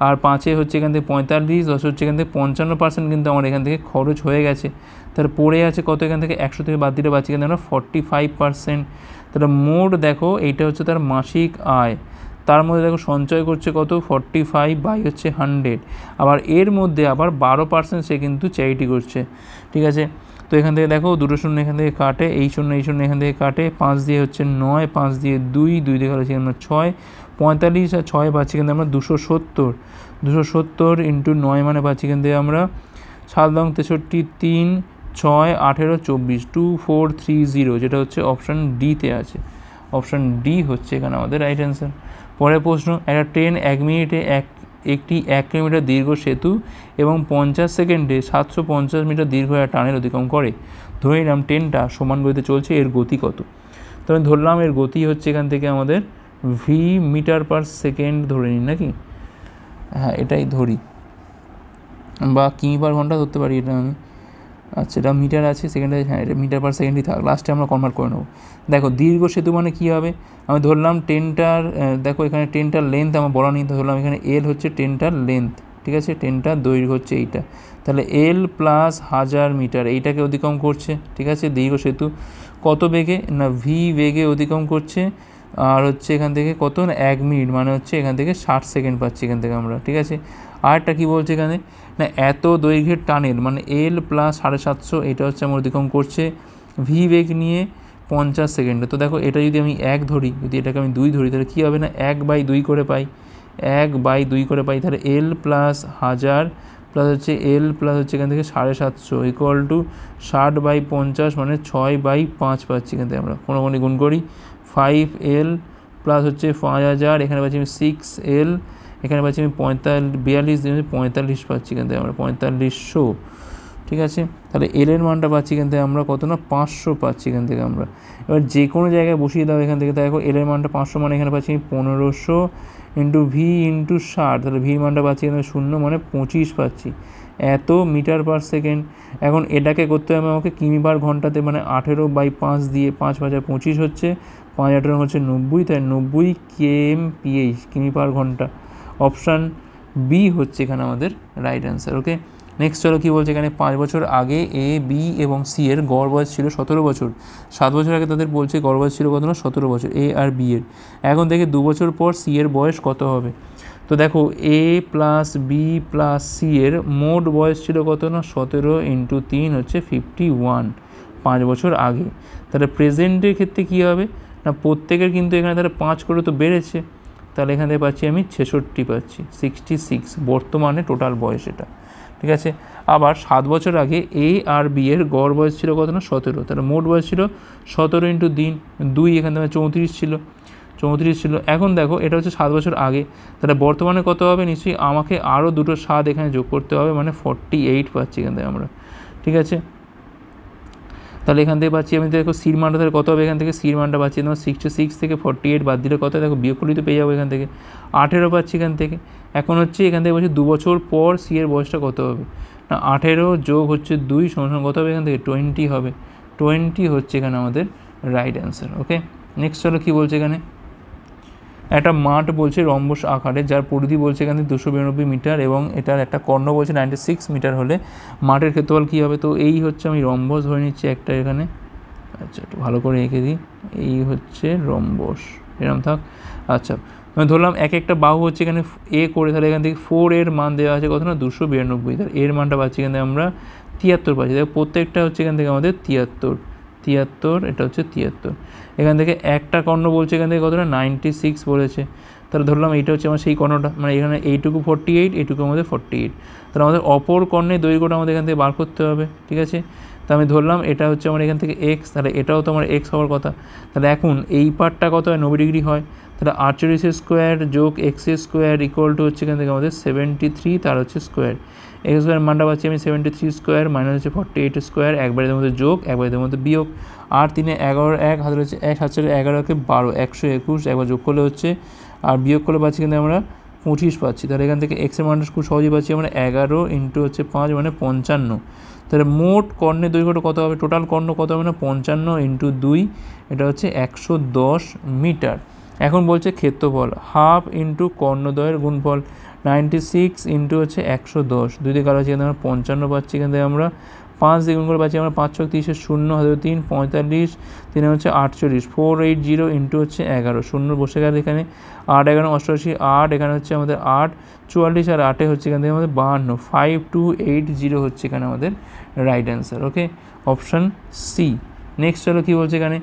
আর 5 হচ্ছে এখান থেকে 45, 10 হচ্ছে এখান থেকে 55% কিন্তু আমার এখান থেকে খরচ হয়ে গেছে। তাহলে পড়ে আছে কত এখান থেকে? 100 থেকে বাদ দিলে পাচ্ছি কিন্তু আমরা 45%। তাহলে মোট দেখো এইটা হচ্ছে তার মাসিক আয়, তার মধ্যে দেখো সঞ্চয় করছে কত 45 বাই হচ্ছে 100, আবার এর মধ্যে আবার 12% সে কিন্তু চ্যারিটি করছে। ঠিক আছে, তো এখান থেকে দেখো 2 শূন্য এখান থেকে কাটে, এই শূন্য এখান থেকে কাটে, 5 দিয়ে হচ্ছে 9, 5 দিয়ে 2, 2 দিয়ে হচ্ছে আমরা 6, 45 আর 6 পাচ্ছি কিন্তু আমরা 270 ইন্টু 9 মানে পাচ্ছি কিন্তু আমরা 7 লং 63, 3, 6, 18, 24, 2430, যেটা হচ্ছে অপশান ডিতে আছে, অপশান ডি হচ্ছে এখানে আমাদের রাইট অ্যান্সার। পরের প্রশ্ন, একটা ট্রেন 1 মিনিটে একটি 1 কিলোমিটার দীর্ঘ সেতু এবং 50 সেকেন্ডে 750 মিটার দীর্ঘ একটা টানেল অতিক্রম করে। ধরে নিলাম ট্রেনটা সমান গতিতে চলছে, এর গতি কত? তো আমি ধরলাম এর গতি হচ্ছে এখান থেকে আমাদের ভি মিটার পার সেকেন্ড ধরে নিন নাকি, হ্যাঁ এটাই ধরি, বা কিমি পার ঘন্টা ধরতে পারি এটা আমি। আচ্ছা এটা মিটার আছে, সেকেন্ডে, হ্যাঁ এটা মিটার পার সেকেন্ডই থাক, লাস্টে আমরা কনভার্ট করে নেবো। দেখো দীর্ঘ সেতু মানে কী হবে, আমি ধরলাম ট্রেনটার, দেখো এখানে ট্রেনটার লেন্থ আমার বলা নেই, ধরলাম এখানে এল হচ্ছে ট্রেনটার লেন্থ, ঠিক আছে, ট্রেনটার দৈর্ঘ্য হচ্ছে এইটা, তাহলে এল প্লাস 1000 মিটার এইটাকে অতিক্রম করছে, ঠিক আছে। দীর্ঘ সেতু কত বেগে, না ভি বেগে অতিক্রম করছে, আর হচ্ছে এখান থেকে কত না 1 মিনিট, মানে হচ্ছে এখান থেকে 60 সেকেন্ড পাচ্ছি এখান থেকে আমরা, ঠিক আছে। আরেকটা কী বলছে এখানে, না এত দৈর্ঘ্যের টানেল মানে এল প্লাস 750 এটা হচ্ছে আমার অতিক্রম করছে ভি বেগ নিয়ে 50 সেকেন্ডে। তো দেখো এটা যদি আমি 1 ধরি, যদি এটাকে আমি 2 ধরি, তাহলে কী হবে না 1/2 করে পাই, 1/2 করে পাই, তাহলে এল প্লাস 1000 প্লাস হচ্ছে এল প্লাস হচ্ছে এখান থেকে 750 ইকুয়াল টু 60/50 মানে 6/5 পাচ্ছি এখান থেকে আমরা, কোনোখানে গুণ করি 5L প্লাস হচ্ছে 5000, এখানে পাচ্ছি আমি 6L, এখানে পাচ্ছি আমি 45 পাচ্ছি এখান থেকে আমরা 4500, ঠিক আছে। তাহলে এল এর মানটা পাচ্ছি এখান থেকে আমরা কত না 500 পাচ্ছি এখান থেকে আমরা। এবার যে কোনো জায়গায় বসিয়ে দাও এখান থেকে, দেখো এল এর মানটা 500 মানে এখানে পাচ্ছি আমি 1500 ইন্টু ভি ইন্টু 60, তাহলে ভির মানটা পাচ্ছি এখানে 0 মানে 25 পাচ্ছি, এত মিটার পার সেকেন্ড। এখন এটাকে করতে হবে আমাকে কিমি পার ঘন্টাতে, মানে 18/5 দিয়ে 5×5 = 25 হচ্ছে, 5×18 হচ্ছে 90, তাই 90 kmph কিমি পার ঘন্টা। অপশান বি হচ্ছে এখানে আমাদের রাইট অ্যান্সার। ওকে, নেক্সট চলো কী বলছে এখানে, 5 বছর আগে এ, বি এবং সি এর গড় বয়স ছিল 17 বছর, 7 বছর আগে তাদের বলছে গড় বয়স ছিল কত না 17 বছর এ আর বি এর। এখন থেকে 2 বছর পর সি এর বয়স কত হবে? তো দেখো এ প্লাস বি প্লাস সি এর মোট বয়স ছিল কত না 17 × 3 হচ্ছে 51 5 বছর আগে। তাহলে প্রেজেন্টের ক্ষেত্রে কী হবে না, প্রত্যেকের কিন্তু এখানে তাহলে 5 করে তো বেড়েছে, তাহলে এখান থেকে পাচ্ছি আমি 66 পাচ্ছি, 66 বর্তমানে টোটাল বয়স এটা, ঠিক আছে। আবার 7 বছর আগে এ আর বি এর গড় বয়স ছিল কত না 17, তাহলে মোট বয়স ছিল 17 × 2 এখান থেকে 34 ছিল। এখন দেখো এটা হচ্ছে 7 বছর আগে, তাহলে বর্তমানে কত হবে, নিশ্চয়ই আমাকে আরও দুটো 7 এখানে যোগ করতে হবে, মানে 48 পাচ্ছি এখান থেকে আমরা, ঠিক আছে। তাহলে এখান থেকে পাচ্ছি আমি, দেখো সির মানটা তাহলে কত হবে, এখান থেকে সির মানটা পাচ্ছি তোমার 66 থেকে 48 বাদ দিলে কত, দেখো বিয়োগ করলেই তো পেয়ে যাবো এখান থেকে 18 পাচ্ছি এখান থেকে। এখন হচ্ছে এখান থেকে বলছি 2 বছর পর সি এর বয়সটা কত হবে, না 18 যোগ হচ্ছে 2 সমান কত হবে এখান থেকে 20 হবে, 20 হচ্ছে এখানে আমাদের রাইট অ্যান্সার। ওকে, নেক্সট চলো কী বলছে এখানে, একটা মাঠ বলছে রম্বস আকারে, যার পরিধি বলছে এখানে 292 মিটার এবং এটার একটা কর্ণ বলছে 96 মিটার হলে মাঠের ক্ষেত্রফল কী হবে। তো এই হচ্ছে আমি রম্বস ধরে নিচ্ছি একটা এখানে, আচ্ছা একটু ভালো করে এঁকে দিই, এই হচ্ছে রম্বস, এরকম থাক। আচ্ছা আমি ধরলাম এক একটা বাহু হচ্ছে এখানে এ করে, তাহলে এখান থেকে 4 এর মান দেওয়া আছে কত না 292, তাহলে এর মানটা পাচ্ছি এখান থেকে আমরা 73 পাচ্ছি, তাহলে প্রত্যেকটা হচ্ছে এখান থেকে আমাদের 73, এটা হচ্ছে 73। এখান থেকে একটা কর্ণ বলছে এখান থেকে কত না 96 বলেছে, তাহলে ধরলাম এইটা হচ্ছে আমার সেই কর্ণটা, মানে এখানে এইটুকু 48, এইটুকু আমাদের 48, তাহলে আমাদের অপর কর্ণের দৈর্ঘ্যটা আমাদের এখান থেকে বার করতে হবে, ঠিক আছে। তো আমি ধরলাম এটা হচ্ছে আমার এখান থেকে এক্স, তাহলে এটাও তো আমার এক্স হওয়ার কথা। তাহলে এখন এই পার্টটা কত হয় 90 ডিগ্রি হয়, তাহলে 48² যোগ x² ইকুয়াল টু হচ্ছে এখান থেকে আমাদের 73, তার হচ্ছে স্কোয়ার, x² মানটা পাচ্ছি আমি 73² মাইনাস হচ্ছে 48², একবারের মধ্যে যোগ একবারের মধ্যে বিয়োগ, আর 3 11 1 হাতের হচ্ছে 1 7 11কে 12 121, একবার যোগ করলে হচ্ছে, আর বিয়োগ করলে পাচ্ছি কিন্তু আমরা 25 পাচ্ছি। তাহলে এখান থেকে এক্সের মানটা খুব সহজেই পাচ্ছি আমরা 11 × হচ্ছে 5 মানে 55। তাহলে মোট কর্ণের দৈর্ঘ্যটা কত হবে, টোটাল কর্ণ কত হবে না 55 × 2, এটা হচ্ছে 110 মিটার। এখন বলছে ক্ষেত্রফল হাফ ইন্টু কর্ণদ্বয়ের গুণফল, 96 × হচ্ছে 110, দুই দিকে কারো হচ্ছে এখানে আমরা 55 পাচ্ছি, এখান থেকে আমরা 5 দিয়ে গুণ করে পাচ্ছি আমরা 5 × 30 0 হাতে 3 45, 3 হচ্ছে 48, 480 × হচ্ছে 11, 0 বসে গেল এখানে, 8 11 88, 8 এখানে হচ্ছে আমাদের 8 44, আর 8 হচ্ছে এখান থেকে আমাদের 52, 5280 হচ্ছে এখানে আমাদের রাইট অ্যান্সার। ওকে, অপশান সি। নেক্সট চলো কী বলছে এখানে,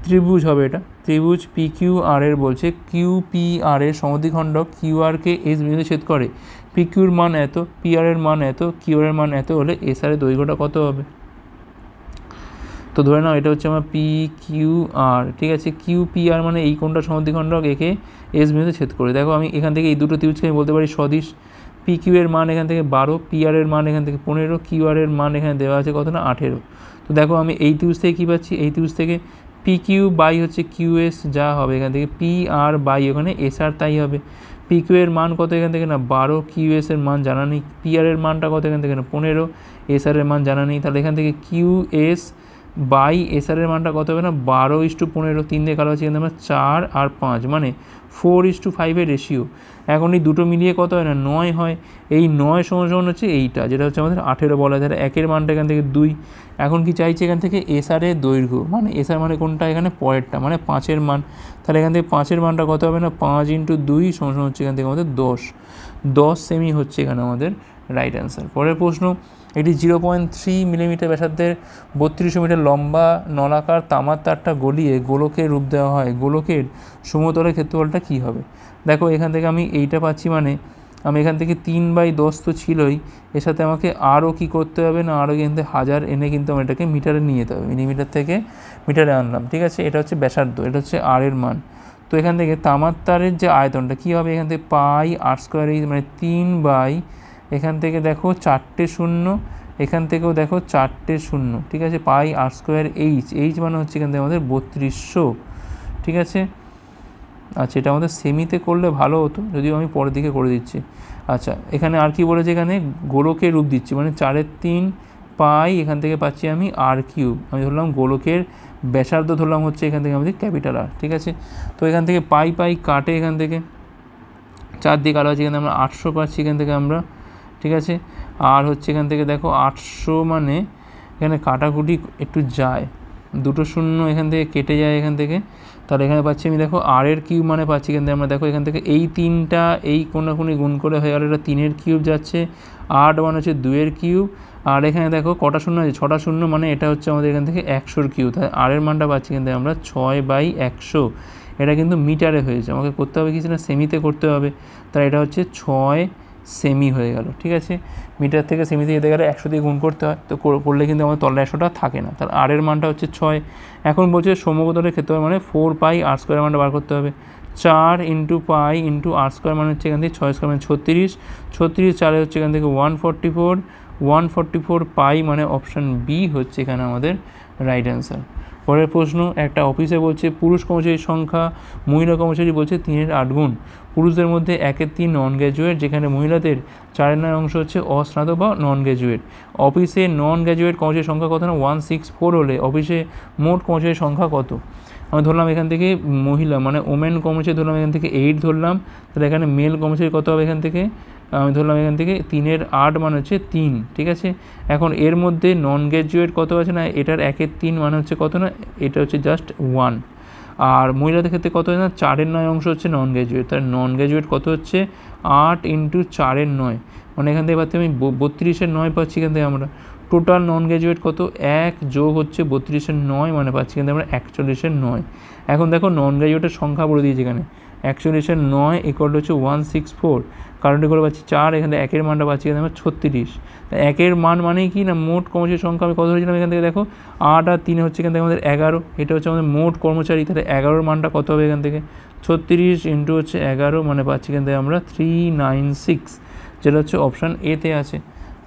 ত্রিভুজ হবে এটা, ত্রিভুজ PQR এর বলছে QPR এর সমদ্বিখণ্ডক QR-কে S বিন্দুতে ছেদ করে, PQ-র মান এত, PR এর মান এত, QR এর মান এত হলে SR এর দৈর্ঘ্যটা কত হবে। তো ধরে নাও এটা হচ্ছে আমার পি কিউ আর, ঠিক আছে, কিউ পি আর মানে এই কোণটা সমদ্বিখণ্ডক, একে এস বিন্দুতে ছেদ করে। দেখো আমি এখান থেকে এই দুটো ত্রিভুজকে আমি বলতে পারি সদিশ। পি কিউ এর মান এখান থেকে 12, পি আর এর মান এখান থেকে 15, কিউ আর এর মান এখানে দেওয়া আছে কত না 18। তো দেখো আমি এই ত্রিভুজ থেকে কী পাচ্ছি, এই ত্রিভুজ থেকে পি কিউ বাই হচ্ছে কিউ এস যা হবে এখান থেকে পি আর বাই ওখানে এস আর তাই হবে। পি কিউ এর মান কত এখান থেকে না 12, কিউ এস এর মান জানা নেই, পি আর এর মানটা কত এখান থেকে না 15, এস আর এর মান জানা নেই। তাহলে এখান থেকে কিউ এস বাই এস আর এর মানটা কত হবে না 12:15, 3 দিয়ে কালো আছে এখানে আমরা 4 আর 5 মানে 4:5 এর রেশিও। এখন এই দুটো মিলিয়ে কত হয় না 9 হয়। এই 9 সমান হচ্ছে এইটা, যেটা হচ্ছে আমাদের 18 বলা হয়। তাহলে একের মানটা এখান থেকে 2। এখন কি চাইছে এখান থেকে এস আর এর দৈর্ঘ্য, মানে এস আর মানে কোনটা এখানে পরেরটা, মানে 5-এর মান। তাহলে এখান থেকে 5-এর মানটা কত হবে না 5 × 2 সমান হচ্ছে এখান থেকে আমাদের 10 সেমি হচ্ছে এখানে আমাদের রাইট অ্যান্সার। পরের প্রশ্ন, এটি 0.3 মিলিমিটার ব্যাসার্ধের 3200 মিটার লম্বা নলাকার তামার তারটা গলিয়ে গোলকের রূপ দেওয়া হয়, গোলকের সমতলের ক্ষেত্রফলটা কী হবে? দেখো এখান থেকে আমি এইটা পাচ্ছি, মানে আমি এখান থেকে 3/10 তো ছিলই, এর সাথে আমাকে আরও কী করতে হবে না, আরও কিন্তু 1000 এনে কিন্তু আমার এটাকে মিটারে নিয়ে যেতে হবে। মিলিমিটার থেকে মিটারে আনলাম, ঠিক আছে। এটা হচ্ছে ব্যাসার্ধ, এটা হচ্ছে আর এর মান। তো এখান থেকে তামার তারের যে আয়তনটা কী হবে, এখান থেকে পাই আর স্কোয়ার এইচ মানে 3 এখান থেকে দেখো 4টে শূন্য, এখান থেকেও দেখো 4টে শূন্য, ঠিক আছে। পাই আর স্কোয়ার এইচ মানে হচ্ছে এখান থেকে আমাদের 3200, ঠিক আছে। আচ্ছা, এটা আমাদের সেমিতে করলে ভালো হতো, যদিও আমি পরের দিকে করে দিচ্ছি। আচ্ছা, এখানে আর কি বলেছে, এখানে গোলকের রূপ দিচ্ছি, মানে 4/3 পাই এখান থেকে পাচ্ছি আমি আর কিউব। আমি ধরলাম গোলকের ব্যাসার্ধ ধরলাম হচ্ছে এখান থেকে আমাদের ক্যাপিটাল আর, ঠিক আছে। তো এখান থেকে পাই কাটে, এখান থেকে 4 দিয়ে কাটা আছে, এখানে আমরা 800 পাচ্ছি এখান থেকে আমরা, ঠিক আছে। আর হচ্ছে এখান থেকে দেখো 800 মানে এখানে কাটাকুটি একটু যায়, 2 শূন্য এখান থেকে কেটে যায় এখান থেকে। তাহলে এখানে পাচ্ছি আমি দেখো আর এর কিউব মানে পাচ্ছি এখান থেকে আমরা দেখো এখান থেকে এই 3টা এই কোনাকুনি গুণ করে হয়ে গেল, এটা 3-এর কিউব যাচ্ছে, 8 মানে হচ্ছে 2-এর কিউব। আর এখানে দেখো কটা শূন্য আছে, 6টা শূন্য, মানে এটা হচ্ছে আমাদের এখান থেকে 100-র কিউব। তাহলে আর এর মানটা পাচ্ছি এখান থেকে আমরা 6/100। এটা কিন্তু মিটারে হয়েছে, আমাকে করতে হবে কিছু না সেমিতে করতে হবে। তাহলে এটা হচ্ছে 6 সেমি হয়ে গেল, ঠিক আছে। মিটার থেকে সেমিতে যেতে গেলে 100 দিয়ে গুণ করতে হয়, তো করলে কিন্তু আমাদের তলায় 100টা থাকে না। তাহলে আর এর মানটা হচ্ছে 6। এখন বলছে সমকোণের ক্ষেত্রফল মানে 4 পাই আর স্কোয়ার মানটা বার করতে হবে। 4 × পাই × আর স্কোয়ার মানে হচ্ছে এখান থেকে 6 স্কোয়ার মানে 36, 4 হচ্ছে এখান থেকে 144 পাই মানে অপশান বি হচ্ছে এখানে আমাদের রাইট অ্যান্সার। পরের প্রশ্ন, একটা অফিসে বলছে পুরুষ কর্মচারীর সংখ্যা মহিলা কর্মচারী বলছে 3/8 গুণ। পুরুষদের মধ্যে 1/3 নন গ্র্যাজুয়েট, যেখানে মহিলাদের 4/9 অংশ হচ্ছে অস্নাতক বা নন গ্র্যাজুয়েট। অফিসে নন গ্র্যাজুয়েট কর্মচারীর সংখ্যা কত না 164 হলে অফিসে মোট কর্মচারীর সংখ্যা কত? আমি ধরলাম এখান থেকে মহিলা মানে ওমেন কর্মচারী ধরলাম এখান থেকে 8 ধরলাম, তাহলে এখানে মেল কর্মচারী কত হবে এখান থেকে আমি ধরলাম এখান থেকে 3/8 মানে হচ্ছে 3, ঠিক আছে। এখন এর মধ্যে নন গ্র্যাজুয়েট কত আছে না, এটার 1/3 মানে হচ্ছে কত না, এটা হচ্ছে জাস্ট 1। আর মহিলাদের ক্ষেত্রে কত হয় না 4/9 অংশ হচ্ছে নন গ্র্যাজুয়েট, তাহলে নন গ্র্যাজুয়েট কত হচ্ছে 8 × 4/9, মানে এখান থেকে পাচ্ছি আমি 32/9 পাচ্ছি এখান থেকে আমরা। টোটাল নন গ্র্যাজুয়েট কত 1 যোগ হচ্ছে 32/9 মানে পাচ্ছি এখান থেকে আমরা 41/9। এখন দেখো নন গ্র্যাজুয়েটের সংখ্যা বলে দিয়েছি এখানে 41/9 = হচ্ছে 164, কারণটি করে পাচ্ছি 4, এখানে 1-এর মানটা পাচ্ছি এখানে আমরা 36। তাই 1-এর মান মানেই কি না মোট কর্মচারীর সংখ্যা আমি কত ধরেছিলাম এখান থেকে দেখো 8 আর 3 হচ্ছে এখান থেকে আমাদের 11, এটা হচ্ছে আমাদের মোট কর্মচারী। তাহলে 11-এর মানটা কত হবে এখান থেকে 36 × হচ্ছে 11 মানে পাচ্ছি এখান থেকে আমরা 396, যেটা হচ্ছে অপশান এতে আছে।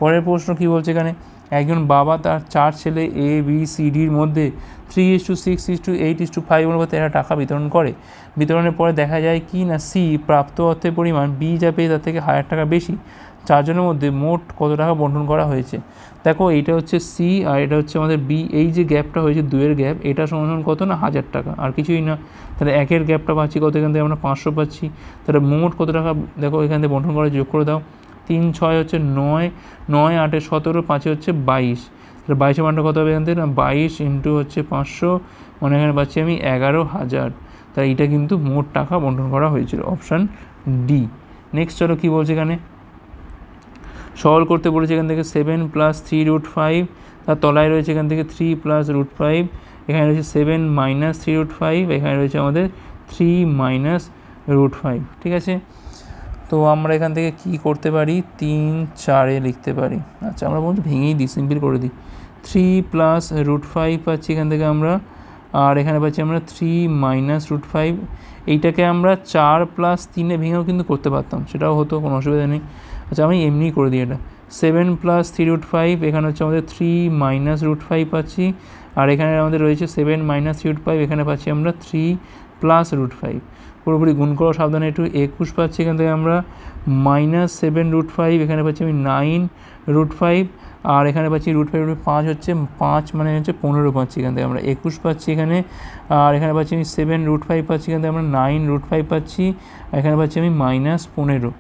পরের প্রশ্ন কি বলছে এখানে, একজন বাবা তার 4 ছেলে এ বি সি ডির মধ্যে 3:6:8:5 অনুপাতে এরা টাকা বিতরণ করে। বিতরণের পরে দেখা যায় কি না সি প্রাপ্ত অর্থের পরিমাণ বি যা পেয়ে তার থেকে 1000 টাকা বেশি। 4 জনের মধ্যে মোট কত টাকা বণ্টন করা হয়েছে? দেখো এইটা হচ্ছে সি আর এটা হচ্ছে আমাদের বি, এই যে গ্যাপটা হয়েছে 2-এর গ্যাপ, এটা সমান কত না 1000 টাকা, আর কিছুই না। তাহলে 1-এর গ্যাপটা পাচ্ছি কত, এখান থেকে আমরা 500 পাচ্ছি। তাহলে মোট কত টাকা দেখো এখান থেকে বণ্টন করা যোগ করে দাও, 3 × 6 হচ্ছে 9, 9 × 8 17, 5 হচ্ছে 22। তাহলে 22-এর মানটা কত হবে এখান থেকে না 22 × হচ্ছে 500 মানে এখানে পাচ্ছি আমি 11,000। তাই এটা কিন্তু মোট টাকা বণ্টন করা হয়েছিল, অপশান ডি। নেক্সট চলো কী বলছে এখানে, সরল করতে বলেছে এখান থেকে 7 + 3√5, তার তলায় রয়েছে এখান থেকে 3 + √5, এখানে রয়েছে 7 - 3√5, এখানে রয়েছে আমাদের 3 - √5, ঠিক আছে। তো আমরা এখান থেকে কি করতে পারি 3 4-এ লিখতে পারি। আচ্ছা আমরা বলছি ভেঙেই দিই, সিম্পল করে দিই। 3 প্লাস √5 পাচ্ছি এখান থেকে আমরা, আর এখানে পাচ্ছি আমরা 3 মাইনাস √5। এইটাকে আমরা 4 প্লাস 3 ভেঙেও কিন্তু করতে পারতাম, সেটাও হতো, কোনো অসুবিধা নেই। আচ্ছা আমি এমনিই করে দিই এটা। 7 প্লাস 3√5, এখানে হচ্ছে আমাদের 3 মাইনাস √5 পাচ্ছি, আর এখানে আমাদের রয়েছে 7 মাইনাস 3√5, এখানে পাচ্ছি আমরা 3 প্লাস √5। পুরোপুরি গুণ করো সাবধানে একটু। 21 পাচ্ছি এখান থেকে আমরা, মাইনাস 7√5, এখানে পাচ্ছি আমি 9√5, আর এখানে পাচ্ছি √5 5 হচ্ছে 5 মানে হচ্ছে 15 পাচ্ছি এখান থেকে আমরা, 21 পাচ্ছি এখানে। আর এখানে পাচ্ছি আমি 7√5 পাচ্ছি এখান থেকে আমরা, 9√5 পাচ্ছি, এখানে পাচ্ছি আমি -15।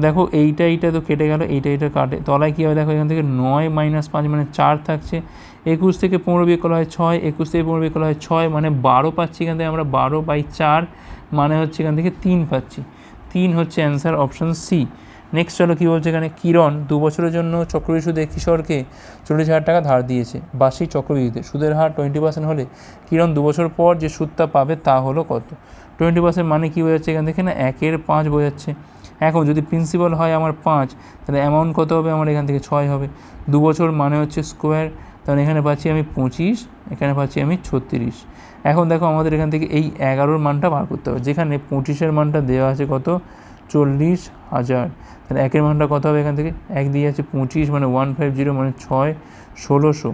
দেখো এইটা তো কেটে গেল, এইটা কাটে, তলায় কী হবে দেখো, এখান থেকে 9 মাইনাস 5 মানে 4 থাকছে। 21 থেকে 15 বিয়োগ করা হয় 6, 21 থেকে 15 বিয়োগ করা হয় 6 মানে 12 পাচ্ছি এখান থেকে আমরা, 12/4 মানে হচ্ছে এখান থেকে 3 পাচ্ছি। 3 হচ্ছে অ্যান্সার, অপশান সি। নেক্সট চলো কী বলছে এখানে, কিরণ 2 বছরের জন্য চক্রবৃদ্ধি সুদে কিশোরকে 40,000 টাকা ধার দিয়েছে। বার্ষিক চক্রবৃদ্ধিতে সুদের হার 20% হলে কিরণ 2 বছর পর যে সুদটা পাবে তা হলো কত? 20% মানে কী বোঝাচ্ছে এখান থেকে না, 1/5 বোঝাচ্ছে। এখন যদি প্রিন্সিপাল হয় আমার 5, তাহলে অ্যামাউন্ট কত হবে আমার, এখান থেকে 6 হবে। 2 বছর মানে হচ্ছে স্কোয়ার, তাহলে এখানে পাচ্ছি আমি 25, এখানে পাচ্ছি আমি 36। এখন দেখো আমাদের এখান থেকে এই 11-র মানটা বার করতে হবে, যেখানে 25-এর মানটা দেওয়া আছে কত, 40,000। তাহলে 1-এর মানটা কত হবে, এখান থেকে 1 দিয়ে আছে 25 মানে 150 মানে 6, 1600।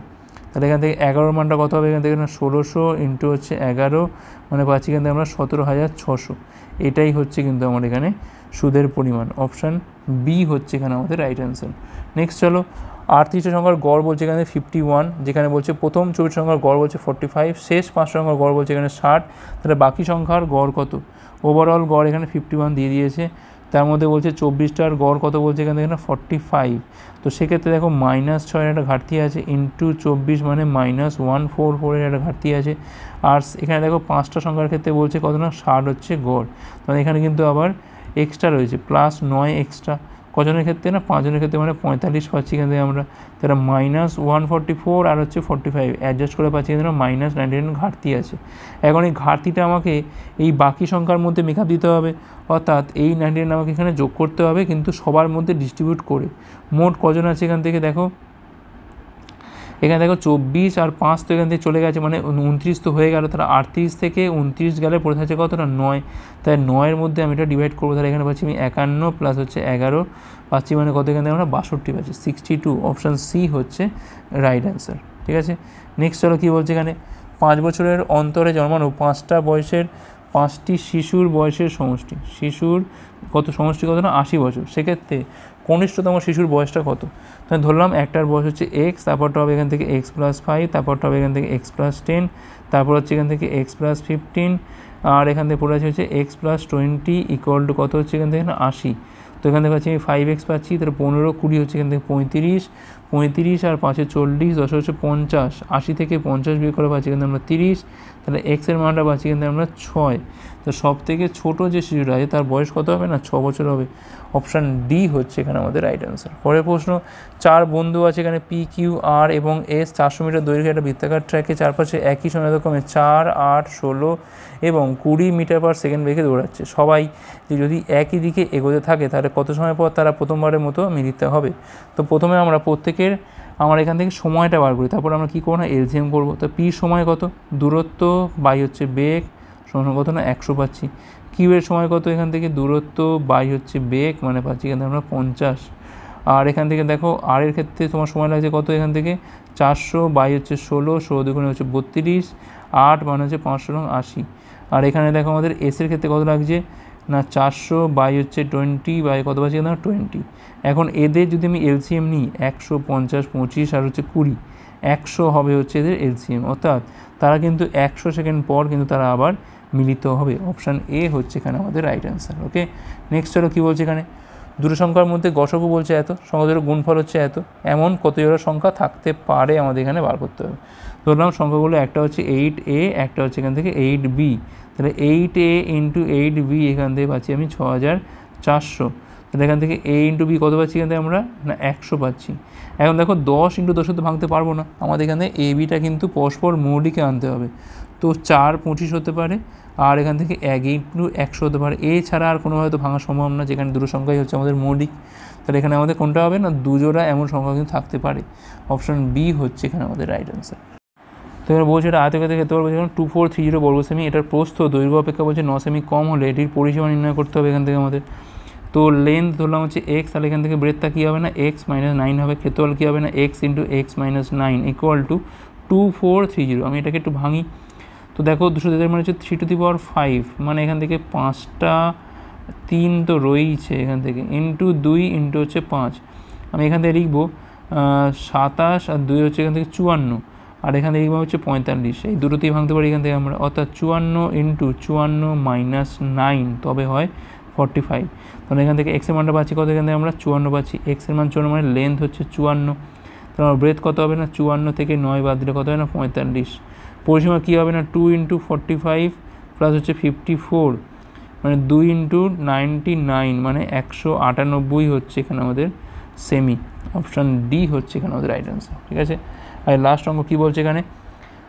তাহলে এখান থেকে 11-র মানটা কত হবে, এখান থেকে না 1600 ইন্টু হচ্ছে 11 মানে পাচ্ছি এখান থেকে আমরা 17,600। এটাই হচ্ছে কিন্তু আমার এখানে সুদের পরিমাণ। অপশান বি হচ্ছে এখানে আমাদের রাইট অ্যান্সার। নেক্সট চলো, 38 সংখ্যার গড় বলছে এখানে 51, যেখানে বলছে প্রথম 24 সংখ্যার গড় বলছে 45, শেষ 5 সংখ্যার গড় বলছে এখানে 60। তাহলে বাকি সংখ্যার গড় কত? ওভারঅল গড় এখানে 51 দিয়ে দিয়েছে, তার মধ্যে বলছে 24টার গড় কত বলছে এখানে 45। তো সেক্ষেত্রে দেখো -6-এর একটা ঘাটতি আছে, ইন্টু 24 মানে -144-এর একটা ঘাটতি আছে। আর এখানে দেখো 5টা সংখ্যার ক্ষেত্রে বলছে কত না, 60 হচ্ছে গড়, মানে এখানে কিন্তু আবার এক্সট্রা রয়েছে, +9 এক্সট্রা। কজনের ক্ষেত্রে না, 5 জনের ক্ষেত্রে, মানে 45 পাচ্ছি এখান থেকে আমরা। তাহলে -144 আর হচ্ছে 45 অ্যাডজাস্ট করে পাচ্ছি এখানে -99 ঘাটতি আছে। এখন এই ঘাটতিটা আমাকে এই বাকি সংখ্যার মধ্যে মেকআপ দিতে হবে, অর্থাৎ এই 99 আমাকে এখানে যোগ করতে হবে, কিন্তু সবার মধ্যে ডিস্ট্রিবিউট করে। মোট কজন আছে এখান থেকে দেখো, এখানে দেখো 24 আর 5 তো এখান থেকে চলে গেছে, মানে 29 তো হয়ে গেল। তাহলে 38 থেকে 29 গেলে পড়ে থাকছে কত না, 9। তাই 9-এর মধ্যে আমি এটা ডিভাইড করবো, তাহলে এখানে পাচ্ছি আমি 51 প্লাস হচ্ছে 11 পাচ্ছি, মানে কত এখান থেকে আমরা 62 পাচ্ছি, 62। অপশান সি হচ্ছে রাইট অ্যান্সার, ঠিক আছে। নেক্সট চলো কী বলছে এখানে, 5 বছরের অন্তরে জন্মানো 5টা বয়সের 5টি শিশুর বয়সের সমষ্টি। শিশুর কত সমষ্টি কত না, 80 বছর। সেক্ষেত্রে কনিষ্ঠতম শিশুর বয়সটা কত? তাহলে ধরলাম একটার বয়স হচ্ছে এক্স, তারপরটা হবে এখান থেকে x+5, তারপরটা হবে এখান থেকে x+10, তারপর হচ্ছে এখান থেকে x+15, আর এখান থেকে পড়ে আছে হচ্ছে x+20 ইকুয়াল টু কত হচ্ছে এখান থেকে না 80। তো এখান থেকে পাচ্ছি আমি 5x পাচ্ছি, তাহলে 15, 20 হচ্ছে এখান থেকে 35, 35 আর 5-এ 40, 10 হচ্ছে 50, 80 থেকে 50 বিয়োগ করে পাচ্ছি কিন্তু আমরা 30। তাহলে এক্সের মানটা পাচ্ছি কিন্তু আমরা 6। তো সব থেকে ছোটো যে শিশুটা আছে তার বয়স কত হবে না, 6 বছর হবে। অপশান ডি হচ্ছে এখানে আমাদের রাইট অ্যান্সার। পরের প্রশ্ন, 4 বন্ধু আছে এখানে পি, কিউ, আর এবং এস 400 মিটার দৈর্ঘ্যের একটা বৃত্তাকার ট্র্যাকে চারপাশে একই সময় ক্রমে 4, 8, 16 এবং 20 মিটার পার সেকেন্ড বেগে দৌড়াচ্ছে। সবাই যদি একই দিকে এগোতে থাকে তাহলে কত সময় পর তারা প্রথমবারের মতো মিলিত হবে? তো প্রথমে আমরা প্রত্যেকের আমরা এখান থেকে সময়টা বার করি, তারপর আমরা কী করবো না, এলসিএম করবো। তো পি সময় কত, দূরত্ব বাই হচ্ছে বেগ সমান কত না 100 পাচ্ছি। কিউয়ের সময় কত, এখান থেকে দূরত্ব বাই হচ্ছে বেগ মানে পাচ্ছি এখান থেকে আমরা 50। আর এখান থেকে দেখো আর এর ক্ষেত্রে তোমার সময় লাগছে কত, এখান থেকে 400 বাই হচ্ছে 16, 16 দুগুণে হচ্ছে 32, 8 মানে হচ্ছে 580। আর এখানে দেখো আমাদের এসের ক্ষেত্রে কত লাগছে না, 400 বাই হচ্ছে 20 বাই কত পাচ্ছি না 20। এখন এদের যদি আমি এলসিএম নিই 150, 25 আর হচ্ছে 20, 100 হবে হচ্ছে এদের এলসিএম, অর্থাৎ তারা কিন্তু 100 সেকেন্ড পর কিন্তু তারা আবার মিলিত হবে। অপশান এ হচ্ছে এখানে আমাদের রাইট অ্যান্সার। ওকে, নেক্সট হলো কী বলছে এখানে, দুটো সংখ্যার মধ্যে গসগু বলছে এত, সংখ্যা দুটোর গুণফল হচ্ছে এত, এমন কত জোড়া সংখ্যা থাকতে পারে আমাদের এখানে বার করতে হবে। ধরলাম সংখ্যাগুলো একটা হচ্ছে 8a, একটা হচ্ছে এখান থেকে 8b। তাহলে 8a ইন্টু 8b এখান থেকে পাচ্ছি আমি 6400। তাহলে এখান থেকে a ইন্টু বি কত পাচ্ছি এখান থেকে আমরা না 100 পাচ্ছি। এখন দেখো 10 ইন্টু 10 তো ভাঙতে পারবো না, আমাদের এখানে এ বিটা কিন্তু পরস্পর মৌলিকে আনতে হবে। তো 4 25 হতে পারে, আর এখান থেকে 1 ইন্টু 100 হতে পারে। এ ছাড়া আর কোনোভাবে তো ভাঙা সম্ভব না, যেখানে দুটো সংখ্যাই হচ্ছে আমাদের মৌলিক। তাহলে এখানে আমাদের কোনটা হবে না দুজোড়া এমন সংখ্যা কিন্তু থাকতে পারে। অপশন বি হচ্ছে এখানে আমাদের রাইট অ্যান্সার। তো এবার বলছে এটা আয়তক্ষেত্রের ক্ষেত্রে বলছে 2430 বর্গ সেমি, এটার প্রস্থ দৈর্ঘ্য অপেক্ষা বলছে 9 সেমি কম হলে এটির পরিসীমা নির্ণয় করতে হবে এখান থেকে আমাদের। তো লেন্থ ধরলাম হচ্ছে এক্স, তাহলে এখান থেকে ব্রেডটা কী হবে না এক্স মাইনাস 9 হবে, ক্ষেত্রফল কী হবে না x into x minus 9 equal to 2430। আমি এটাকে একটু ভাঙি, তো দেখো 200 মানে হচ্ছে 3⁵, মানে এখান থেকে 5টা 3 তো রয়েইছে এখান থেকে, ইন্টু 2 ইন্টু হচ্ছে 5। আমি এখান থেকে লিখবো 27 আর 2 হচ্ছে এখান থেকে 54, আর এখানে লিখবো হচ্ছে 45। এই দুটোতেই ভাঙতে পারি এখান থেকে আমরা, অর্থাৎ 54 ইন্টু 54 মাইনাস 9 তবে হয় 45। তাহলে এখান থেকে এক্সের মানটা পাচ্ছি কত, এখান থেকে আমরা 54 পাচ্ছি। এক্সের মান 54 মানে লেন্থ হচ্ছে 54, তাহলে আমার ব্রেথ কত হবে না 54 থেকে 9 বাদ দিলে কত হয় না 45। পরিসীমা কী হবে না 2 ইন্টু 45 প্লাস হচ্ছে 54, মানে 2 ইন্টু 99 মানে 198 হচ্ছে এখানে আমাদের সেমি। অপশান ডি হচ্ছে এখানে আমাদের রাইট অ্যান্সার। ঠিক আছে, আর লাস্ট অঙ্ক কী বলছে এখানে,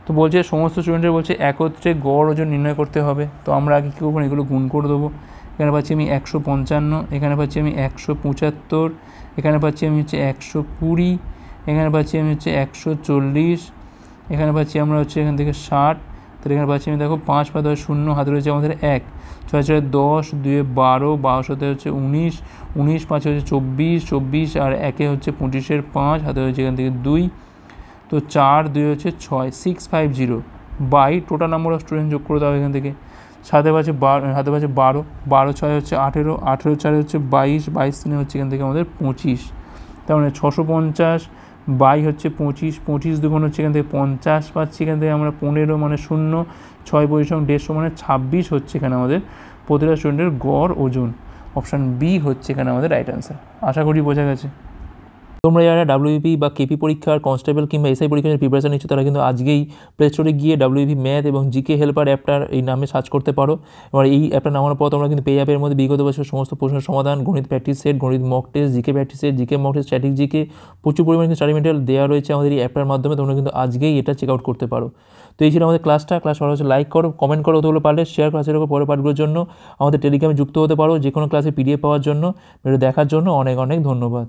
তো বলছে সমস্ত স্টুডেন্টের বলছে একত্রে গড় ওজন নির্ণয় করতে হবে। তো আমরা আগে কী করবো না এগুলো গুণ করে দেবো। এখানে পাচ্ছি আমি 155, এখানে পাচ্ছি আমি 175, এখানে পাচ্ছি আমি হচ্ছে 120, এখানে পাচ্ছি আমি হচ্ছে 140, এখানে পাচ্ছি আমরা হচ্ছে এখান থেকে 60। তাহলে এখানে পাচ্ছি আমি দেখো 5 5 10 0, হাতে রয়েছে আমাদের 1, 6 6 10, 2 12, 12 সাথে হচ্ছে 19, 19 5 হচ্ছে 24, 24 আর 1 হচ্ছে 25-এর 5, হাতে রয়েছে এখান থেকে 2। তো 4 2 হচ্ছে 6, 650 by total number of student যোগ করে দেওয়া এখান থেকে। সাথে পাচ্ছে 12, 12 6 হচ্ছে 18, 18 4 হচ্ছে 22, 22 3 হচ্ছে এখান থেকে আমাদের 25। তার মানে 650 বাই হচ্ছে 25, 25 দুগুণ হচ্ছে এখান থেকে 50 পাচ্ছি এখান থেকে আমরা 15 মানে 0, 6 পরিসং 150 মানে 26 হচ্ছে এখানে আমাদের প্রতিটা স্টুডেন্টের গড় ওজন। অপশান বি হচ্ছে এখানে আমাদের রাইট অ্যান্সার। আশা করি বোঝা গেছে। তোমরা যারা ডাব্লিউবিপি বা কেপি পরীক্ষার কনস্টেবল কিংবা এসআই পরীক্ষার প্রিপারেশন নিচ্ছ তারা কিন্তু আজকেই প্লে স্টোরে গিয়ে ডাব্লিউবিপি ম্যাথ এবং জিকে হেল্পার অ্যাপটার এই নামে সার্চ করতে পারো। এবার এই অ্যাপটা নামানোর পর তোমরা কিন্তু পেয়ে যাবে এর মধ্যে বিগত বছর সমস্ত প্রশ্নের সমাধান, গণিত প্র্যাকটিস সেট, গণিত mock test, GK practice set, GK mock test, static GK, প্রচুর পরিমাণে স্টাডি মেটেরিয়াল দেওয়া রয়েছে আমাদের এই অ্যাপটার মাধ্যমে। তোমরা কিন্তু আজকেই এটা চেক আউট করতে পারো। তো এই ছিল আমাদের ক্লাস ভালো হচ্ছে লাইক করো, কমেন্ট করো, অতগুলো পারলে শেয়ার ক্লাসের উপর পরের পাঠগুলোর জন্য আমাদের টেলিগ্রামে যুক্ত হতে পারো যে কোনো ক্লাসে পিডিএফ পাওয়ার জন্য। ভিডিও দেখার জন্য অনেক অনেক ধন্যবাদ।